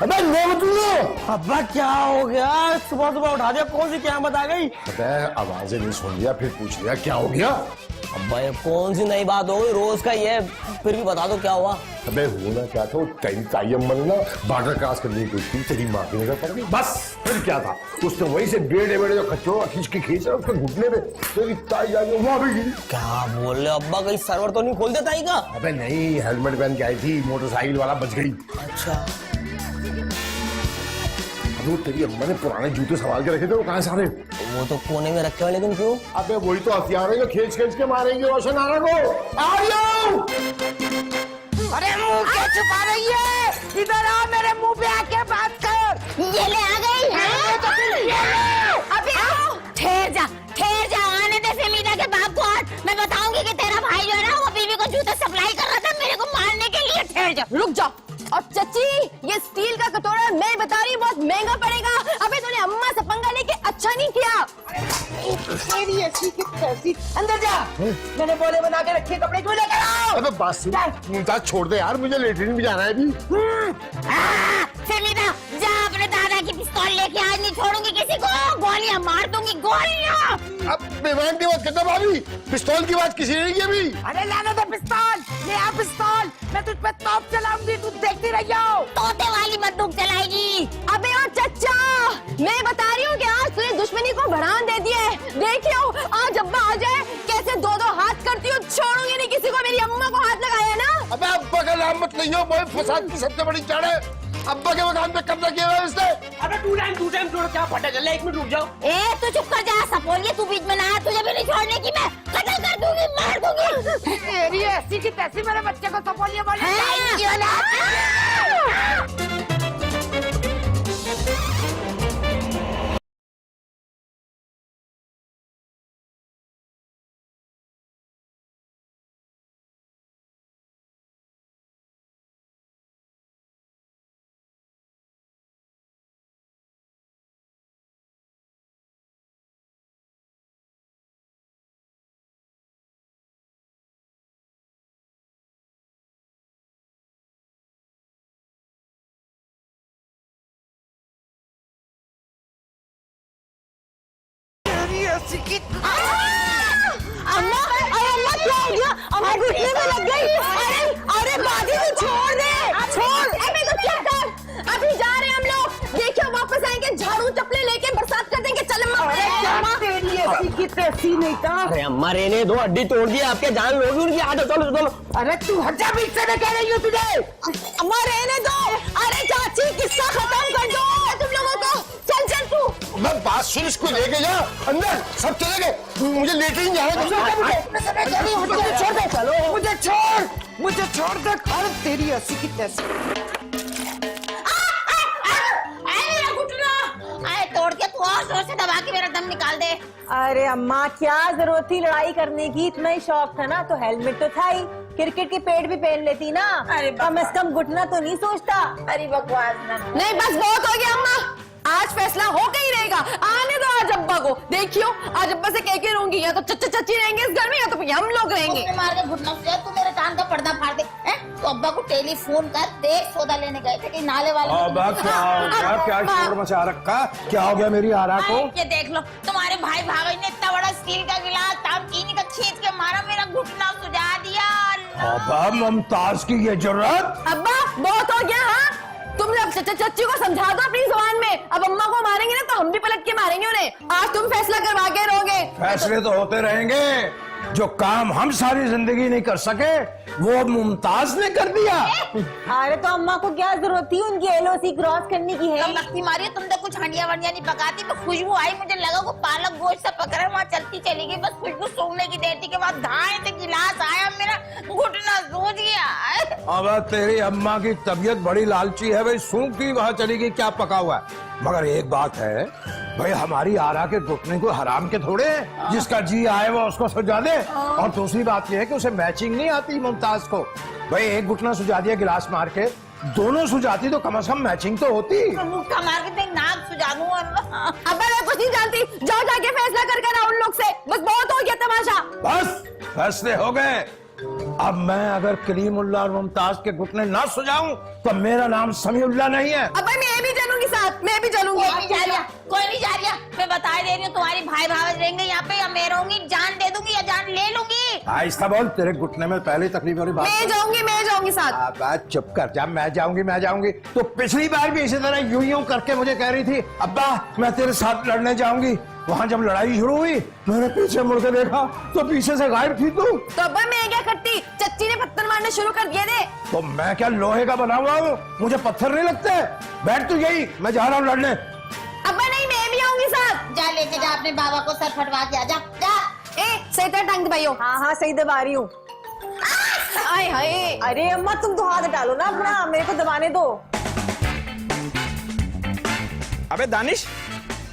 अबे अब्बा क्या हो गया? सुबह सुबह उठा दिया, कौन सी क़यामत आ गई? अबे आवाजें नहीं सुन लिया, फिर पूछ लिया क्या हो गया? अब्बा ये कौन सी नई बात हो गई? रोज का ये, फिर भी बता दो क्या हुआ? अबे होना क्या था, तेरी ताई अम्मा ने ना बॉर्डर क्रॉस करने की कोशिश की, तेरी माँ की नजर पड़ गई, बस। फिर क्या था, उसने वहीं से बेड़े बेड़े जो खच्चरों खींच रहा उसके घुटने पे, तेरी ताई जाके वहां भी गिरी। क्या बोल रहे अब्बा? कहीं सर्वर तो नहीं खोल देता ही का? अबे नहीं, हेलमेट पहन के आई थी, मोटरसाइकिल वाला बच गई। अच्छा, वो तेरी अम्मा ने पुराने जूते संभाल के रखे थे, वो कहाँ से आ रहे? वो तो कोने में रखे हुए, लेकिन क्यों? अबे वही तो हथियार है जो खींच खींच के मारेंगे रोशन आरा को। आ रही हो? अरे मुंह क्या छुपा रही है? इधर आ, मेरे मुंह पे आके बात कर। ये ले आ गई है? तो फिर ये ले। अबे आओ, ठहर जा, आने दे सेमिना के बाप को आज। मैं बताऊंगी कि तेरा भाई जो है ना, वो बीवी को जूते सप्लाई कर रहा था मेरे को मारने के लिए। ठहर जा, रुक जा। और चची, ये स्टील का कटोरा मैं बता रही हूँ बहुत महंगा पड़ेगा। अबे तूने अम्मा से पंगा लेके अच्छा नहीं किया। तेरी ऐसी की तैसी। अंदर जा। मैंने बोले बना के रखे कपड़े क्यों लेकर आओ? अबे बस मुमताज छोड़ दे यार, मुझे लेटरिन भी जाना है अभी। सेमिना जा, अपने दादा की पिस्तौल लेके, आज नहीं छोड़ूंगी किसी को। गोलियां मार दूंगी, गोलियां। अब बेमान की बात करता भाभी, पिस्तौल की बात किसी ने नहीं की अभी। अरे लाने दे पिस्तौल, ले आ पिस्तौल। मैं तुझ पे तोप चलाऊंगी, तू देखती रही हो। तोते वाली बंदूक चलाएगी। अबे ओ चचा, मैं बता रही हूँ कि आज तूने दुश्मनी को बढ़ान दे दिया है। देखियो आज अब्बा आ जाए, कैसे दो दो हाथ करती हूँ, छोड़ूंगी नहीं किसी को। मेरी अम्मा को हाथ लगाया ना। अबे अब्बा का नाम मत लियो, वो फसाद की सबसे बड़ी जड़ है। अब्बा के मकान पे कब्जा किया हुआ है इसने। अबे टू टाइम जोड़, क्या फटा चल रहा है? एक मिनट रुक जाओ। ए तू चुप कर जा, सपोलिए तू बीच में ना आ, तुझे भी नहीं छोड़ने की। मैं कत्ल कर दूंगी, मार दूंगी। तेरी ऐसी की तैसी मेरे बच्चे को सपोलिया बोले। क्यों ना? तेरी ऐसी की। अम्मा, अरे अम्मा क्या हो गया? अम्मा घुटने में लग गई। अरे बाजी तू छोड़ दे, छोड़। अबे तो क्या कर, अभी जा रहे हैं हम लोग। देखियो वापस आएंगे, झाड़ू चपले लेके बरसात कर देंगे। चल अम्मा। तेरी ऐसी की तैसी नहीं था। अरे अम्मा रहने दो, हड्डी तोड़ दी आपके, जान लोगी उनकी। आ जाओ, चलो चलो। अरे तू हट जा, बीच से मैं कह रही हूँ तुझे। अम्मा रहने दो। अरे चाची किस्सा खत्म कर दो तुम लोगों को। चल चल तू। मैं बात सुन, इसको लेके जा अंदर, सब चले गए, मुझे लेटरिन जाना है। छोड़ दे, चलो मुझे छोड़ दे। अरे तेरी ऐसी की तैसी। मेरा घुटना, आए तोड़ के तू और जोर से दबा के मेरा दम निकाल दे। अरे अम्मा क्या जरूरत थी लड़ाई करने की? इतना ही शौक था ना तो हेलमेट तो था ही, क्रिकेट की पैड भी पहन लेती ना। अरे कम से कम घुटना तो नहीं सोचता। अरे बकवास ना। नहीं बस बहुत हो गया अम्मा, आज फैसला होकर ही रहेगा। आने दो आज अब्बा को। देखियो आज अब्बा से कह के रहूंगी, या तो चच्चा चच्ची रहेंगे इस घर में, या तो फिर हम लोग रहेंगे। उसने मार के घुटना से तू मेरे कान का पर्दा फाड़ दे। तो अब्बा को टेलीफोन कर, देख सौदा लेने गए थे कि नाले वाले क्या शोर मचा रखा? क्या हो गया मेरी आरा को? ये देख लो, तुम्हारे भाई भाभी ने इतना बड़ा स्टील का गिलास ताम चीनी का खींच के मारा, मेरा घुटना सुझा दिया। अब्बा मुमताज की ये जरूरत। अब्बा बहुत हो गया। हाँ तुम लोग चच्चा चच्ची को समझा दो अपनी जुबान में। अब अम्मा को मारेंगे ना तो हम भी पलट के मारेंगे उन्हें। आज तुम फैसला करवा के रहोगे। फैसले तो होते रहेंगे, जो काम हम सारी जिंदगी नहीं कर सके वो मुमताज ने कर दिया। अरे तो अम्मा को क्या जरूरत थी उनकी एलओसी क्रॉस करने की है? मक्खी मारी, तुम तो कुछ हंडिया वंडिया नहीं पकाती, तो खुशबू आई, मुझे लगा वो पालक गोश्त सा पक रहा है, वहाँ चलती चली गई, बस खुशबू सूंघने की देर थी के बाद धाए से गिलास आया, मेरा घुटना सूझ गया। अब तेरी अम्मा की तबीयत बड़ी लालची है भाई, सूंघती वहां चली गई, क्या पका हुआ है। मगर एक बात है भाई, हमारी आरा के घुटने को हराम के थोड़े, जिसका जी आए वो उसको सुझा दे। और दूसरी बात यह है कि उसे मैचिंग नहीं आती मुमताज को। भाई एक घुटना सुझा दिया गिलास मार के, दोनों सुझाती तो कम से कम मैचिंग तो होती। मुक्का मार के देख, नाक सुझा दूं। अब मैं कुछ नहीं जानती, जाओ जाके फैसला कर कर आओ उन लोग से। बस बहुत हो गया तमाशा। बस फैसले हो गए। अब मैं अगर कलीमुल्लाह और मुमताज के घुटने ना सुझाऊं तो मेरा नाम समीउल्लाह नहीं है। अब भाई मैं भी चलूंगी साथ, मैं भी चलूंगी। कोई नहीं जा रहा, कोई नहीं जा रहा। मैं बता दे रही हूँ, तुम्हारी भाई भावज रहेंगे यहाँ पे, या मैं रहूंगी, जान दे दूंगी या जान ले लूंगी। आहिस्ता बोल, तेरे घुटने में पहले तकलीफ हो रही। मैं जाऊंगी साथ। बात चुप कर जा। मैं जाऊंगी। तो पिछली बार भी इसी तरह यूं करके मुझे कह रही थी अब्बा मैं तेरे साथ लड़ने जाऊंगी। वहाँ जब लड़ाई शुरू हुई मैंने पीछे मुड़ के देखा तो पीछे से गायब थी तू। तो अब्बा मैं क्या करती, चच्ची ने पत्थर मारने शुरू कर दिए थे। तो मैं क्या लोहे का बना हुआ हूँ, मुझे पत्थर नहीं लगते। बैठ तू यही, मैं जा रहा हूँ लड़ने। अब्बा नहीं, मैं भी आऊंगी साथ। जा लेके जा अपने बाबा को सर फटवा के आ जा। सही तरह टांग दबाइयो। हाँ सही दबा रही हूँ। आए हाय, अरे अम्मा तुम तो हाथ डालो ना अपना, मेरे को दबाने दो। अबे दानिश,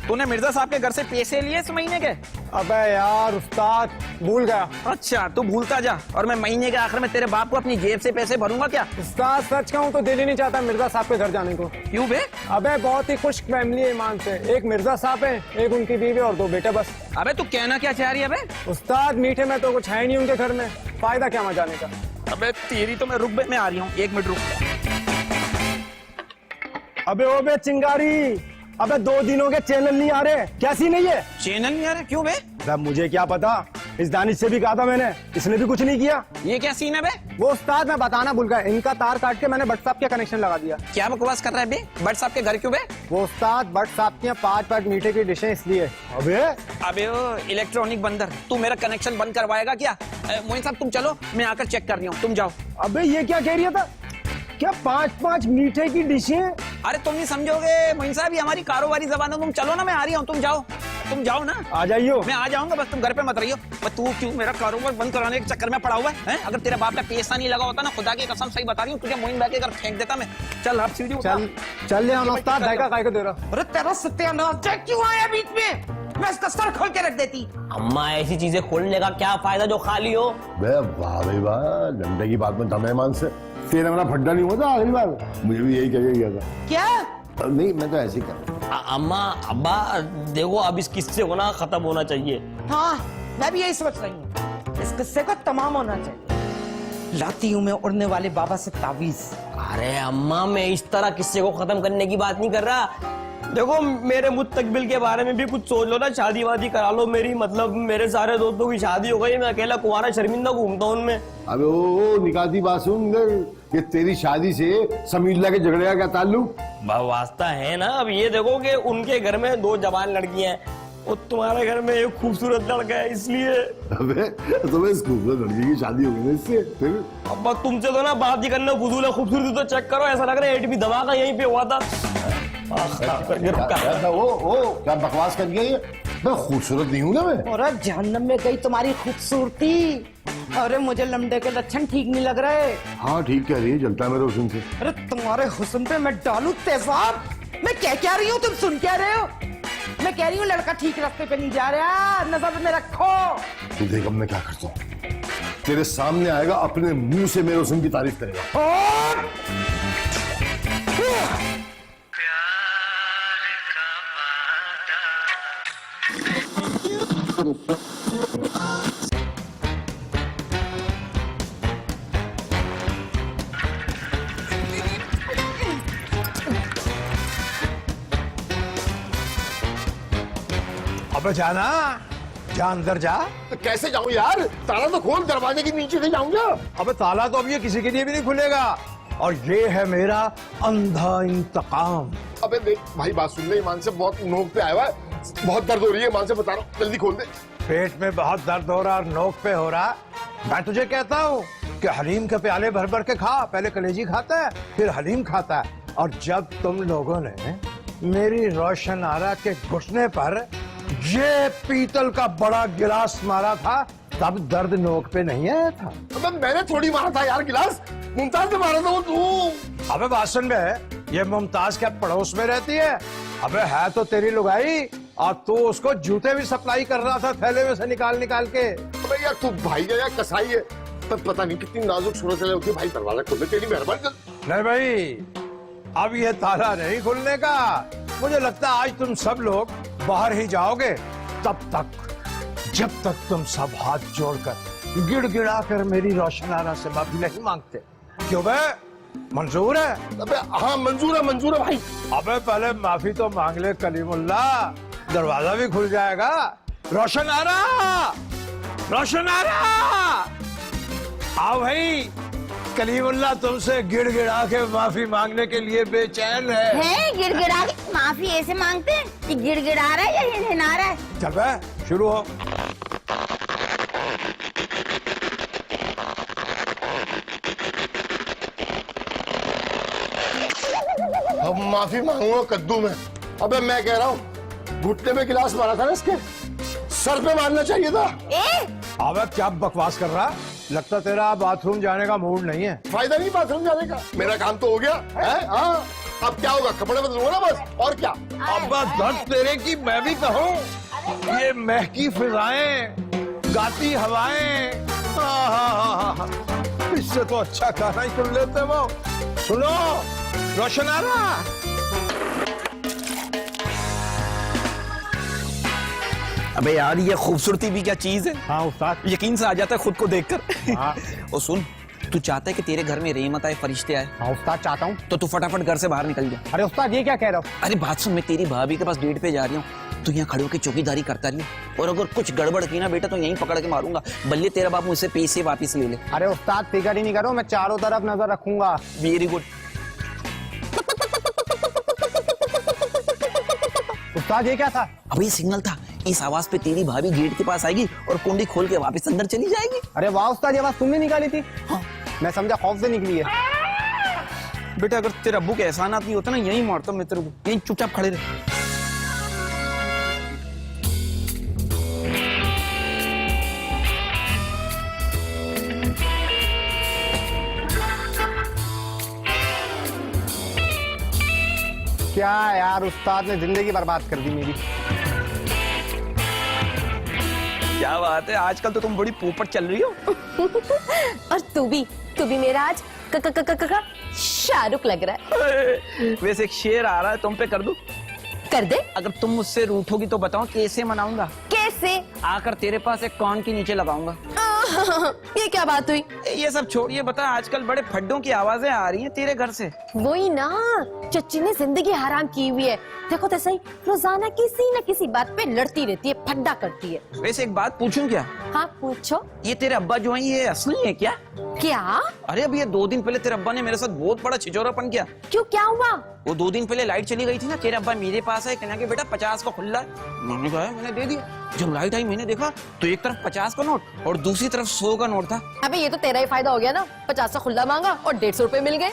तूने मिर्जा साहब के घर से पैसे लिए इस महीने के? अबे यार उस्ताद भूल गया। अच्छा तू भूलता जा, और मैं महीने के आखिर में तेरे बाप को अपनी जेब से पैसे भरूंगा क्या? उस्ताद सच कहूँ तो दिल ही नहीं चाहता मिर्जा साहब के घर जाने को। क्यों बे? अबे बहुत ही खुश फैमिली है ईमान से, एक मिर्जा साहब है, एक उनकी बीवी और 2 बेटे बस। अबे तू कहना क्या चाह रही है बे? उस्ताद मीठे में तो कुछ है ही नहीं उनके घर में, फायदा क्या वहाँ जाने का। अबे तेरी तो मैं रुक बे, मैं आ रही हूँ, 1 मिनट रुक। अबे ओ बे चिंगारी, अबे 2 दिनों के चैनल नहीं आ रहे, कैसी नहीं है? चैनल नहीं आ रहे? क्यों बे? अब मुझे क्या पता, इस दानिश से भी कहा था मैंने, इसने भी कुछ नहीं किया। ये क्या सीन है बे? वो उस्ताद मैं बताना भूल गया, इनका तार काट के मैंने व्हाट्सएप के कनेक्शन लगा दिया। क्या बकवास कर रहा है बे? बट साहब के घर क्यों बे? वो उस्ताद व्हाट्सएप की 5 मीठे की डिशें इसलिए। अबे ओ इलेक्ट्रॉनिक बंदर, तू मेरा कनेक्शन बंद करवाएगा क्या? मोइन साहब तुम चलो, मैं आकर चेक कर रही हूँ, तुम जाओ। अबे ये क्या कह रही था, क्या 5 मीठे की डिशें? अरे तुम नहीं समझोगे मोइन साहब, ये हमारी कारोबारी जबान है। तुम चलो ना, मैं आ रही हूँ, तुम जाओ ना। आ जाइयो। मैं आ जाऊंगा, बस तुम घर पे मत रहियो। पर तू क्यों मेरा कारोबार बंद कराने के चक्कर में पड़ा हुआ है? अगर तेरे बाप का पैसा नहीं लगा होता ना, खुदा की कसम सही बता रही हूँ, तुझे मोइन भाई के घर फेंक देता मैं। चल आप सीढ़ी उतार। चल ले उस्ताद, धागा काय को दे रहा। अरे तेरा सत्यानाश, क्यों आया बीच में? मैं इसका सर खोल के रख देती। अम्मा ऐसी चीजें खोलने का क्या फायदा जो खाली हो। बे वाह भाई वाह, डंडे की बात में दम है मान से। तेरा मेरा फड्डा नहीं हुआ था आखिरी बार, मुझे भी यही कह गया था। क्या? नहीं मैं तो ऐसे ही कर। अम्मा अब्बा देखो, अब इस किस्से को ना खत्म होना चाहिए। हाँ मैं भी यही सोच रही हूँ, इस किस्से को तमाम होना चाहिए। लाती हूँ मैं उड़ने वाले बाबा से तावीज। अरे अम्मा मैं इस तरह किस्से को खत्म करने की बात नहीं कर रहा। देखो मेरे मुस्तकबिल के बारे में भी कुछ सोच लो ना, शादी वादी करा लो मेरी। मतलब मेरे सारे दोस्तों की शादी हो गई, मैं अकेला कुंवारा शर्मिंदा घूमता हूँ उनमें। अबे ओ निकाती बात सुन, ये तेरी शादी से समीउल्लाह के झगड़े का क्या ताल्लुक? वास्ता है ना। अब ये देखो कि उनके घर में 2 जवान लड़कियां हैं और तुम्हारे घर में एक खूबसूरत लड़का है, इसलिए। अबे तुम्हें इस खूबसूरत लड़की की शादी हो गई ना इससे फिर? अब तुमसे तो ना बात ही करना फजूल है, खूबसूरती तो चेक करो, ऐसा लग रहा है एट भी दबा का यहीं पे हुआ था। क्या बकवास कर गई? मैं खूबसूरत नहीं हूँ ना मैं? और जहन्नम में गई तुम्हारी खूबसूरती। अरे मुझे लमडे के लक्षण ठीक नहीं लग रहे। हाँ ठीक कह रही है, जलता है मेरे हुस्न से। अरे तुम्हारे हुस्न पे मैं डालूं तेजाब? मैं क्या रही हूँ, तुम सुन क्या रहे हो? मैं कह रही हूँ लड़का ठीक रास्ते पे नहीं जा रहा, नजर में रखो। तू देख अब मैं क्या करता हूँ, तेरे सामने आएगा, अपने मुंह से मेरे हुस्न की तारीफ करेगा। और अबे जाना, जा अंदर जा। तो कैसे जाऊं यार, ताला तो खोल, दरवाजे के नीचे से जाऊंगा। अबे ताला तो अब ये किसी के लिए भी नहीं खुलेगा, और ये है मेरा अंधा इंतकाम। अबे देख भाई, बात सुन ले, ईमान से बहुत नोक पे आया हुआ है, बहुत दर्द हो रही है, ईमान से बता रहा हूँ, जल्दी खोल दे। पेट में बहुत दर्द हो रहा और नोक पे हो रहा। मैं तुझे कहता हूँ कि हलीम के प्याले भर भर के खा, पहले कलेजी खाता है फिर हलीम खाता है। और जब तुम लोगों ने मेरी रोशन आरा के घुटने पर ये पीतल का बड़ा गिलास मारा था, तब दर्द नोक पे नहीं आया था। अबे मैंने थोड़ी मारा था यार गिलास, मुमताज ने मारा था वो तू। अबे बात सुन बे, ये मुमताज क्या पड़ोस में रहती है? अबे है तो तेरी लुगाई, और तू उसको जूते भी सप्लाई कर रहा था थैले में से निकाल निकाल के। अबे यार तू भाई है या कसाई है, पर पता नहीं कितनी नाजुक सूरत है होती है। भाई दरवाजा खोल दे, तेरी मेहरबानी। नहीं भाई, अब ये ताला नहीं खुलने का। मुझे लगता है आज तुम सब लोग बाहर ही जाओगे, तब तक जब तक तुम सब हाथ जोड़कर गिड़गिड़ा कर मेरी रोशनारा से माफी नहीं मांगते? क्यों बे, मंजूर है? अबे हाँ मंजूर है भाई। अबे पहले माफी तो मांग ले कलीमुल्ला, दरवाजा भी खुल जाएगा। रोशनारा, रोशनारा, आओ भाई। कलीमुल्ला तुमसे गिड़गिड़ा के माफी मांगने के लिए बेचैन है। गिड़गिड़ा के माफी ऐसे मांगते हैं कि गिड़गिड़ा रहा है या हिनहिना रहा है? चल बे, शुरू हो। अब माफी मांगूंगा कद्दू में। अबे मैं कह रहा हूँ घुटने में गिलास मारा था ना, इसके सर पे मारना चाहिए था। अबे क्या बकवास कर रहा? लगता तेरा बाथरूम जाने का मूड नहीं है। फायदा नहीं बाथरूम जाने का, मेरा काम तो हो गया है। हाँ अब क्या होगा, कपड़े बदलूंगा ना बस, और क्या। अब दर्द तेरे की मैं भी कहूँ, ये महकी फिजाएं, गाती हवाएं, इससे तो अच्छा गाना ही सुन लेते वो। सुनो रोशनारा, अबे यार ये खूबसूरती भी क्या चीज है। हाँ उस्ताद। यकीन से आ जाता है खुद को देखकर। हाँ। और सुन, तू चाहता है कि तेरे घर में रहमत आए, फरिश्ते आए, हाँ उस्ताद चाहता हूँ। तो तू फटाफट घर से बाहर निकल जा। अरे उस्ताद ये क्या कह रहे हो? अरे बात सुन, मैं तेरी भाभी के पास डेट पे जा रही हूँ, तू यहाँ खड़े होकर चौकीदारी करता रही, और अगर कुछ गड़बड़ की ना बेटा तो यहीं पकड़ के मारूंगा। बल्ले तेरा बाप मुझसे पैसे वापिस ले ले। अरे उस्ताद फिक्र ही नहीं करो, मैं चारों तरफ नजर रखूंगा। Very good. उस्ताद ये क्या था? अब ये सिग्नल था, इस आवाज पे तेरी भाभी गेट के पास आएगी और कुंडी खोल के वापस अंदर चली जाएगी। अरे वाह उस्ताद, ये आवाज तुमने निकाली थी? हाँ। मैं समझा खौफ से निकली है। बेटा अगर तेरा अब्बू के एहसानात नहीं होता ना, यहीं मारता मैं तेरे को। यहीं चुपचाप खड़े रहे। क्या यार, उस्ताद ने जिंदगी बर्बाद कर दी मेरी। क्या बात है, आजकल तो तुम बड़ी पोपट चल रही हो। और तू भी मेरा आज शाहरुख लग रहा है। वैसे एक शेर आ रहा है, तुम पे कर दूं? कर दे। अगर तुम मुझसे रूठोगी तो बताओ कैसे मनाऊंगा? कैसे? आकर तेरे पास एक कान के नीचे लगाऊंगा। ये क्या बात हुई? ये सब छोड़िए, बता आजकल बड़े फड्डों की आवाजें आ रही हैं तेरे घर से। वही ना, चच्ची ने जिंदगी हराम की हुई है। देखो तो सही, रोजाना किसी न किसी बात पे लड़ती रहती है, फड्डा करती है। वैसे एक बात पूछूं क्या? हाँ पूछो। ये तेरे अब्बा जो है ये असली है क्या? क्या? अरे अब ये 2 दिन पहले तेरे अब्बा ने मेरे साथ बहुत बड़ा छिचोरापन किया। क्यों, क्या हुआ? वो 2 दिन पहले लाइट चली गई थी ना, तेरे अब्बा मेरे पास है, कहना कि बेटा 50 का खुल्ला है। मैंने कहा मैंने दे दिया। जब लाइट आई मैंने देखा तो एक तरफ 50 का नोट और दूसरी तरफ 100 का नोट था। अबे ये तो तेरा ही फायदा हो गया ना, 50 का खुल्ला मांगा और 150 रुपए मिल गए।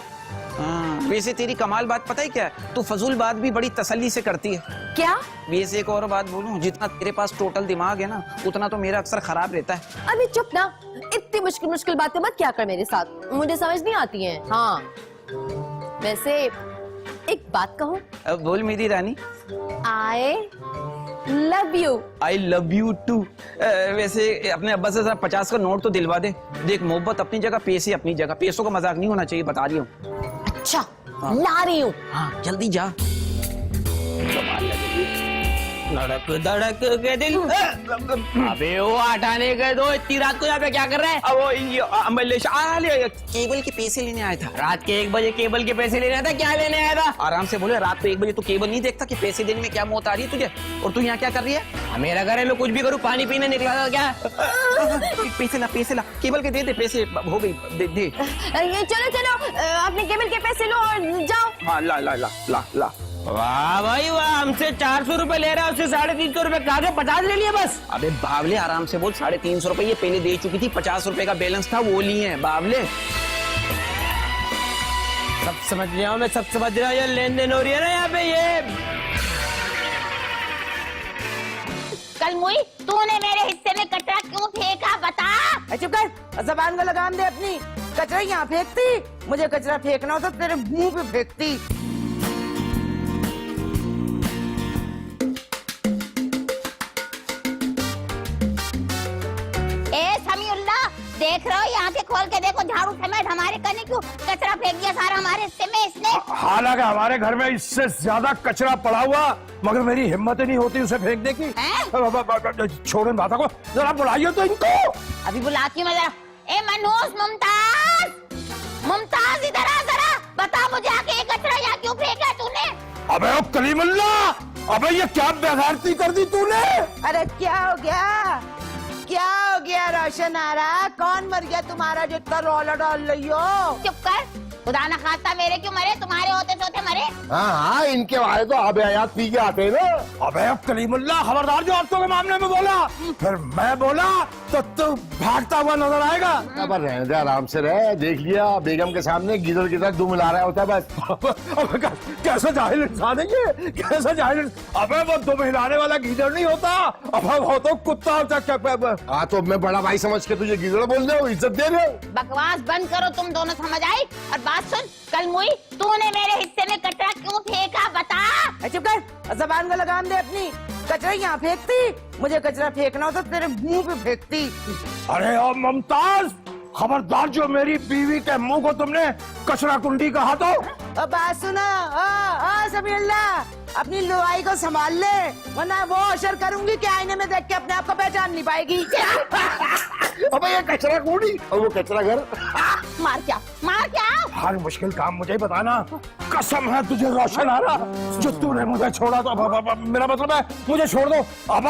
वैसे तेरी कमाल बात पता है क्या है? तू फजूल बात भी बड़ी तसल्ली से करती है। क्या? वैसे एक और बात बोलूं, जितना तेरे पास टोटल दिमाग है ना, उतना तो मेरा अक्सर खराब रहता है। अभी चुप ना, इतनी मुश्किल बातें मत क्या कर मेरे साथ, मुझे समझ नहीं आती हैं। हाँ वैसे एक बात कहूँ? अब बोल मेरी रानी। I love you. I love you too. वैसे अपने अब्बा से 50 का नोट तो दिलवा दे। देख मोहब्बत अपनी जगह, पैसे अपनी जगह, पैसों का मजाक नहीं होना चाहिए, बता रही हूँ। अच्छा ला रही हूँ। हाँ जल्दी जा। धड़क धड़क के दिल। अबे वो हटाने के दो, इतनी रात को यहाँ पे क्या कर रहा है? अब वो केबल के पैसे लेने आया था। रात के 1 बजे केबल के पैसे लेने आया था? क्या लेने आया था? आराम से बोले, रात को 1 बजे तू केबल नहीं देखता कि पैसे देने में क्या मौत आ रही है तुझे? और तू यहाँ क्या कर रही है? मेरा घर है, मैं कुछ भी करूँ, पानी पीने निकला था क्या? पैसे ला, केबल के दे पैसे, हो गई दे। ये चलो अपने केबल के पैसे लो और जाओ। हाँ ला ला ला ला ला। वाह भाई वाह, हमसे 400 रुपए ले रहा है, उससे 350 रुपए कहा के 50 ले लिए बस। अबे बावले आराम से बोल, 350 रुपए ये पहले दे चुकी थी, 50 रुपए का बैलेंस था वो लिए हैं बावले। सब समझ रहा हूँ मैं, सब समझ रहा हूँ, ये लेन देन हो रही है ना यहाँ पे। ये कल मुई तूने मेरे हिस्से में कचरा क्यों फेंका, बता। चुप कर, जबान को लगाम दे अपनी। कचरा यहाँ फेंकती, मुझे कचरा फेंकना होता तेरे मुंह पे फेंकती। ए समीउल्लाह, देख रहा जाओ, यहाँ पे खोल के देखो, झाड़ू समेट हमारे कने क्यों कचरा फेंक दिया सारा हमारे हिस्से में इसने। हालांकि हमारे घर में इससे ज्यादा कचरा पड़ा हुआ, मगर मेरी हिम्मत ही नहीं होती उसे फेंकने की। छोड़ो बात को, जरा बुलाइए तो इनको। अभी बुलाती हूँ मैं जरा। ए मनोज, मुमताज, मुमताज इधर आ जरा, बता मुझे आके ये कचरा यहाँ क्यों फेंका तूने? अबे ओ कलीमुल्ला, अबे ये क्या बेगैरती कर दी तूने? अरे क्या हो गया, क्या हो गया रोशन आरा? कौन मर गया तुम्हारा जो इतना रौला डाल रही हो? चुप कर, खुदा न खास्ता मेरे क्यों मरे, तुम्हारे होते सोते मरे। हाँ हाँ, इनके वाले तो आबे हयात पी के आते हैं ना। अबे कलीमुल्ला, खबरदार जो औरतों के मामले में बोला, फिर मैं बोला तो तू भागता हुआ नजर आएगा। अब रहने दे, आराम से रह। देख लिया बेगम के सामने गिदड़ की तरह दुम मिला रहा होता है बस। अबे कैसे जाहिल इंसान है ये, कैसे जाहिल? अबे वो दुम हिलाने वाला गिदड़ नहीं होता, अबे वो तो कुत्ता होता है। हाँ तो मैं बड़ा भाई समझ के तुझे गिदड़ बोल रहे हो, इज्जत दे रहे हो। बकवास बंद करो, तुम दोनों समझ आई। और बात सुन, कल मुई तूने मेरे हिस्से में कचरा क्यों फेंका बता। चुप कर, जबान को लगाम दे अपनी। कचरा यहाँ फेंकती, मुझे कचरा फेंकना होता तेरे मुंह पे फेंकती। अरे ओ मुमताज, खबरदार जो मेरी बीवी के मुंह को तुमने कचरा कुंडी कहा तो। अब बात सुना, समीउल्ला, अपनी लुआई को संभाल ले, वरना वो असर करूंगी कि आईने में देख के अपने आप को पहचान नहीं पाएगी। अबे ये कचरा कुंडी और वो कचरा घर। मार क्या, मार क्या? हर मुश्किल काम मुझे ही बताना, कसम है तुझे रोशन आ रहा, जो तूने मुझे छोड़ा तो मेरा मतलब है मुझे छोड़ दो। अब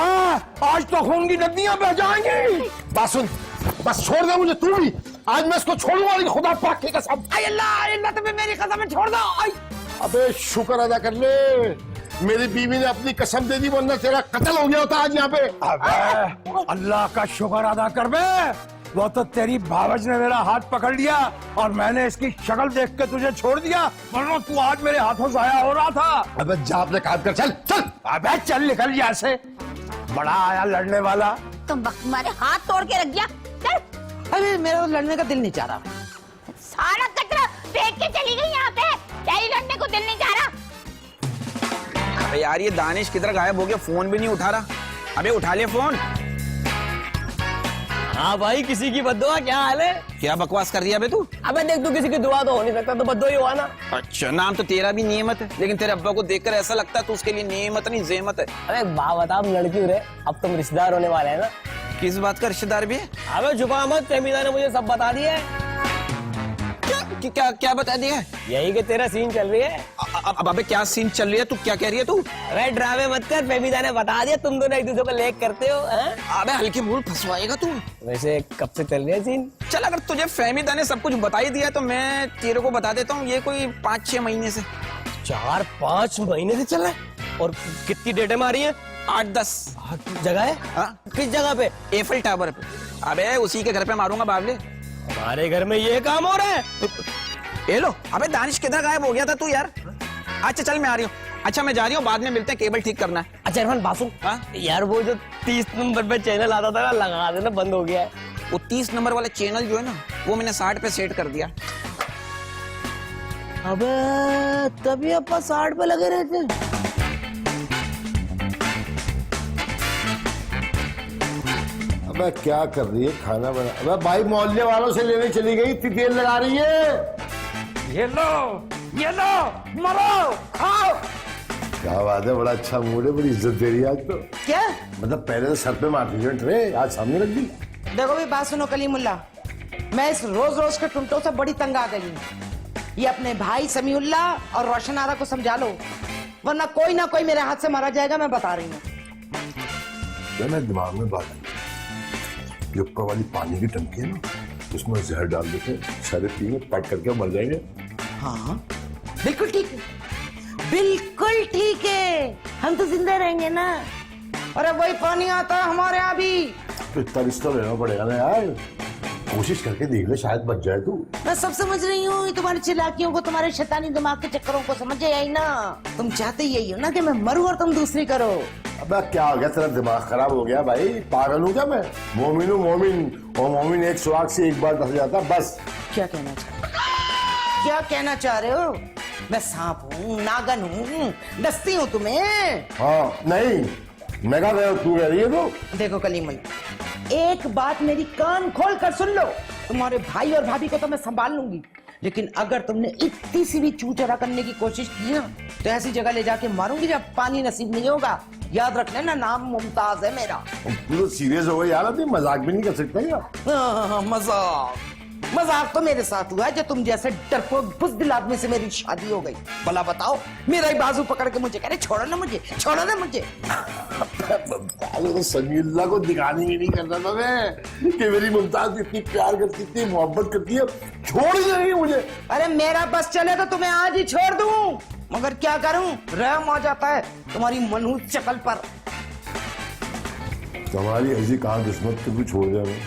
आज तो खून की नदियां बह जाएंगी। बात सुन, बस छोड़ दे मुझे तू भी, आज मैं इसको छोड़ूंगा नहीं, खुदा पाक की कसम। अल्लाह तुम्हें मेरी कसम छोड़ दो। अबे शुक्र अदा कर ले, मेरी बीवी ने अपनी कसम दे दी, वरना तेरा कत्ल हो गया होता आज यहाँ पे। अबे अल्लाह का शुक्र अदा कर बे, वो तो तेरी भावज ने मेरा हाथ पकड़ लिया और मैंने इसकी शक्ल देख के तुझे छोड़ दिया, वरना तू आज मेरे हाथों जाया हो रहा था। अबे जा अपने काम कर, चल चल। अबे चल निकल यहाँ से, बड़ा आया लड़ने वाला। तुम तुम्हारे हाथ तोड़ के रख दिया, चल। अरे मेरा लड़ने का दिल नहीं चाह रहा। सारा कचरा फेंक के चली गई यहाँ पे, तेरी लड़ने को दिल नहीं चाह रहा। अबे यार ये दानिश किधर गायब हो गया, फोन भी नहीं उठा रहा। अबे उठा ले फोन। हाँ भाई, किसी की बद्दुआ, क्या हाल है? क्या बकवास कर रही है अबे तू? अबे देख, तू किसी की दुआ तो हो नहीं सकता, तो बद्दुआ ही हुआ ना। अच्छा, नाम तो तेरा भी नेमत है, लेकिन तेरे अब्बा को देखकर ऐसा लगता है तू उसके लिए नेमत नहीं जेमत है। अबे एक बात बता, अब लड़की रे, अब तुम रिश्तेदार होने वाले हैं ना? किस बात का रिश्तेदार भी है? अबे छुपा मत, फहमीदा ने मुझे सब बता दिया है। क्या क्या बता दिया है? यही कि तेरा सीन चल रही है। अब अबे क्या सीन चल रही है, तू क्या कह रही है तू? अरे ड्रामे मत कर, फहमीदा ने बता दिया, तुम दोनों एक दूसरे को लेक करते हो। अबे हल्की भूल फंसवाएगा तू। वैसे कब से चल रही है सीन? चल, अगर तुझे फहमीदा ने सब कुछ बता ही दिया तो मैं तेरे को बता देता हूँ, ये कोई 5-6 महीने से। 4-5 महीने से चल रहा है? और कितनी डेटें मारी है? 8-10 जगह है। हाँ? किस जगह पे? एफिल टावर पे। अबे उसी के घर पे मारूंगा बाबले। हमारे घर में ये काम हो रहा है? ये लो। अबे दानिश किधर गायब हो गया था तू यार? अच्छा चल मैं आ रही हूँ। अच्छा मैं जा रही हूँ, बाद में मिलते हैं, केबल ठीक करना है। अच्छा इरफान बासु, यार वो जो 30 नंबर पे चैनल आता था ना, लगा देना, बंद हो गया है। वो 30 नंबर वाला चैनल जो है ना, वो मैंने 60 पे सेट कर दिया। अबे तभी अपा 60 पे लगे रहते। अबे क्या कर रही है, खाना बना। अबे भाई मोहल्ले वालों से लेने चली गई, इतनी तेल लगा रही है। ये लो, मरो, खाओ। क्या बात है, बड़ा अच्छा मूड है, बड़ी इज्जत दे रही है आज तो। क्या मतलब पहले तो सर पे मारती थी ट्रे, आज सामने रख दी। देखो भी बात सुनो कलीमुल्ला, मैं इस रोज रोज के टुंटों से बड़ी तंग आ गई हूँ। ये अपने भाई समीउल्ला और रोशन आरा को समझा लो, वरना कोई ना कोई मेरे हाथ से मारा जाएगा, मैं बता रही हूँ। मेरे दिमाग में बात आई, ये ऊपर वाली पानी की टंकी है ना, उसमें जहर डाल देते, सारे पिएंगे, पैक करके मर जाएंगे। हाँ बिल्कुल ठीक है, बिल्कुल ठीक है, हम तो जिंदा रहेंगे ना। अरे वही पानी आता है हमारे यहाँ भी। तो इतना रिश्ता लेना पड़ेगा ना यार, कोशिश करके देख ले, शायद बच जाए तू। मैं सब समझ रही हूँ, ये तुम्हारी चिल्लाकियों को, तुम्हारे शैतानी दिमाग के चक्करों को समझ आई ना। तुम चाहते यही हो ना कि मैं मरूं और तुम दूसरी करो। अबे क्या हो गया, तेरा दिमाग खराब हो गया भाई, पागल हूँ क्या मैं? मोमिन हूँ मोमिन, और मोमिन एक सुहाग से एक बार धस जाता बस। क्या कहना चाह रहे हो? मैं सांप हूँ, नागन हूँ, डसती हूँ तुम्हें? हाँ नहीं, मैं कहा तू कह रही है तो। देखो कलीमुल्ला, एक बात मेरी कान खोल कर सुन लो, तुम्हारे भाई और भाभी को तो मैं संभाल लूंगी, लेकिन अगर तुमने इतनी सी भी चूचरा करने की कोशिश की ना तो ऐसी जगह ले जाके मारूंगी जब पानी नसीब नहीं होगा। याद रख लेना, नाम मुमताज है मेरा। तू तो सीरियस हो गई यार, अभी मजाक भी नहीं कर सकता यार। मजाक तो मेरे साथ हुआ है जो तुम जैसे डरपोक बुज़दिल आदमी से मेरी शादी हो गई। भला बताओ, मेरा ही बाजू पकड़ के मुझे कह रहे छोड़ो ना मुझे, छोड़ो ना मुझे। तो समीउल्लाह को दिखाने ही नहीं करता था मैं कि मेरी मुमताज इतनी प्यार करती थी, मोहब्बत करती है, छोड़ ही नहीं मुझे। अरे मेरा बस चले तो तुम्हें आज ही छोड़ दूं, मगर क्या करूं, रहम आ जाता है तुम्हारी मनहूस शक्ल पर। तुम्हारी ऐसी कहां किस्मत को छोड़ जाए।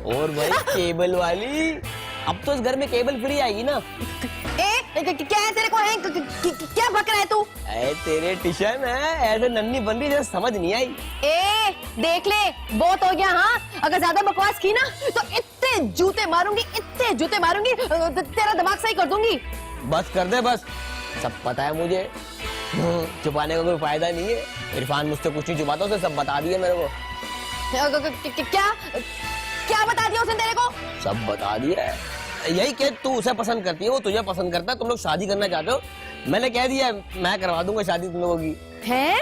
और भाई केबल वाली, अब तो इस घर में केबल फ्री आएगी ना। क्या है तेरे को है? क्या बक रहा है तू? अरे तेरे टिशन है ऐसे नन्ही बन रही, जैसे समझ नहीं आई। ए देख ले, बहुत हो गया। हाँ, अगर ज्यादा बकवास की ना तो इतने जूते मारूंगी, इतने जूते मारूंगी, तेरा दिमाग सही कर दूंगी। बस कर दे बस, सब पता है मुझे, छुपाने का कोई फायदा नहीं है। इरफान मुझसे कुछ नहीं छुपाता, उसे सब बता दिया मेरे को। क्या क्या बता दिया उसने तेरे को? सब बता दिया है। यही कि तू उसे पसंद करती है, वो तुझे पसंद करता है, तुम लोग शादी करना चाहते हो। मैंने कह दिया मैं करवा दूंगा शादी तुम लोगों की। है?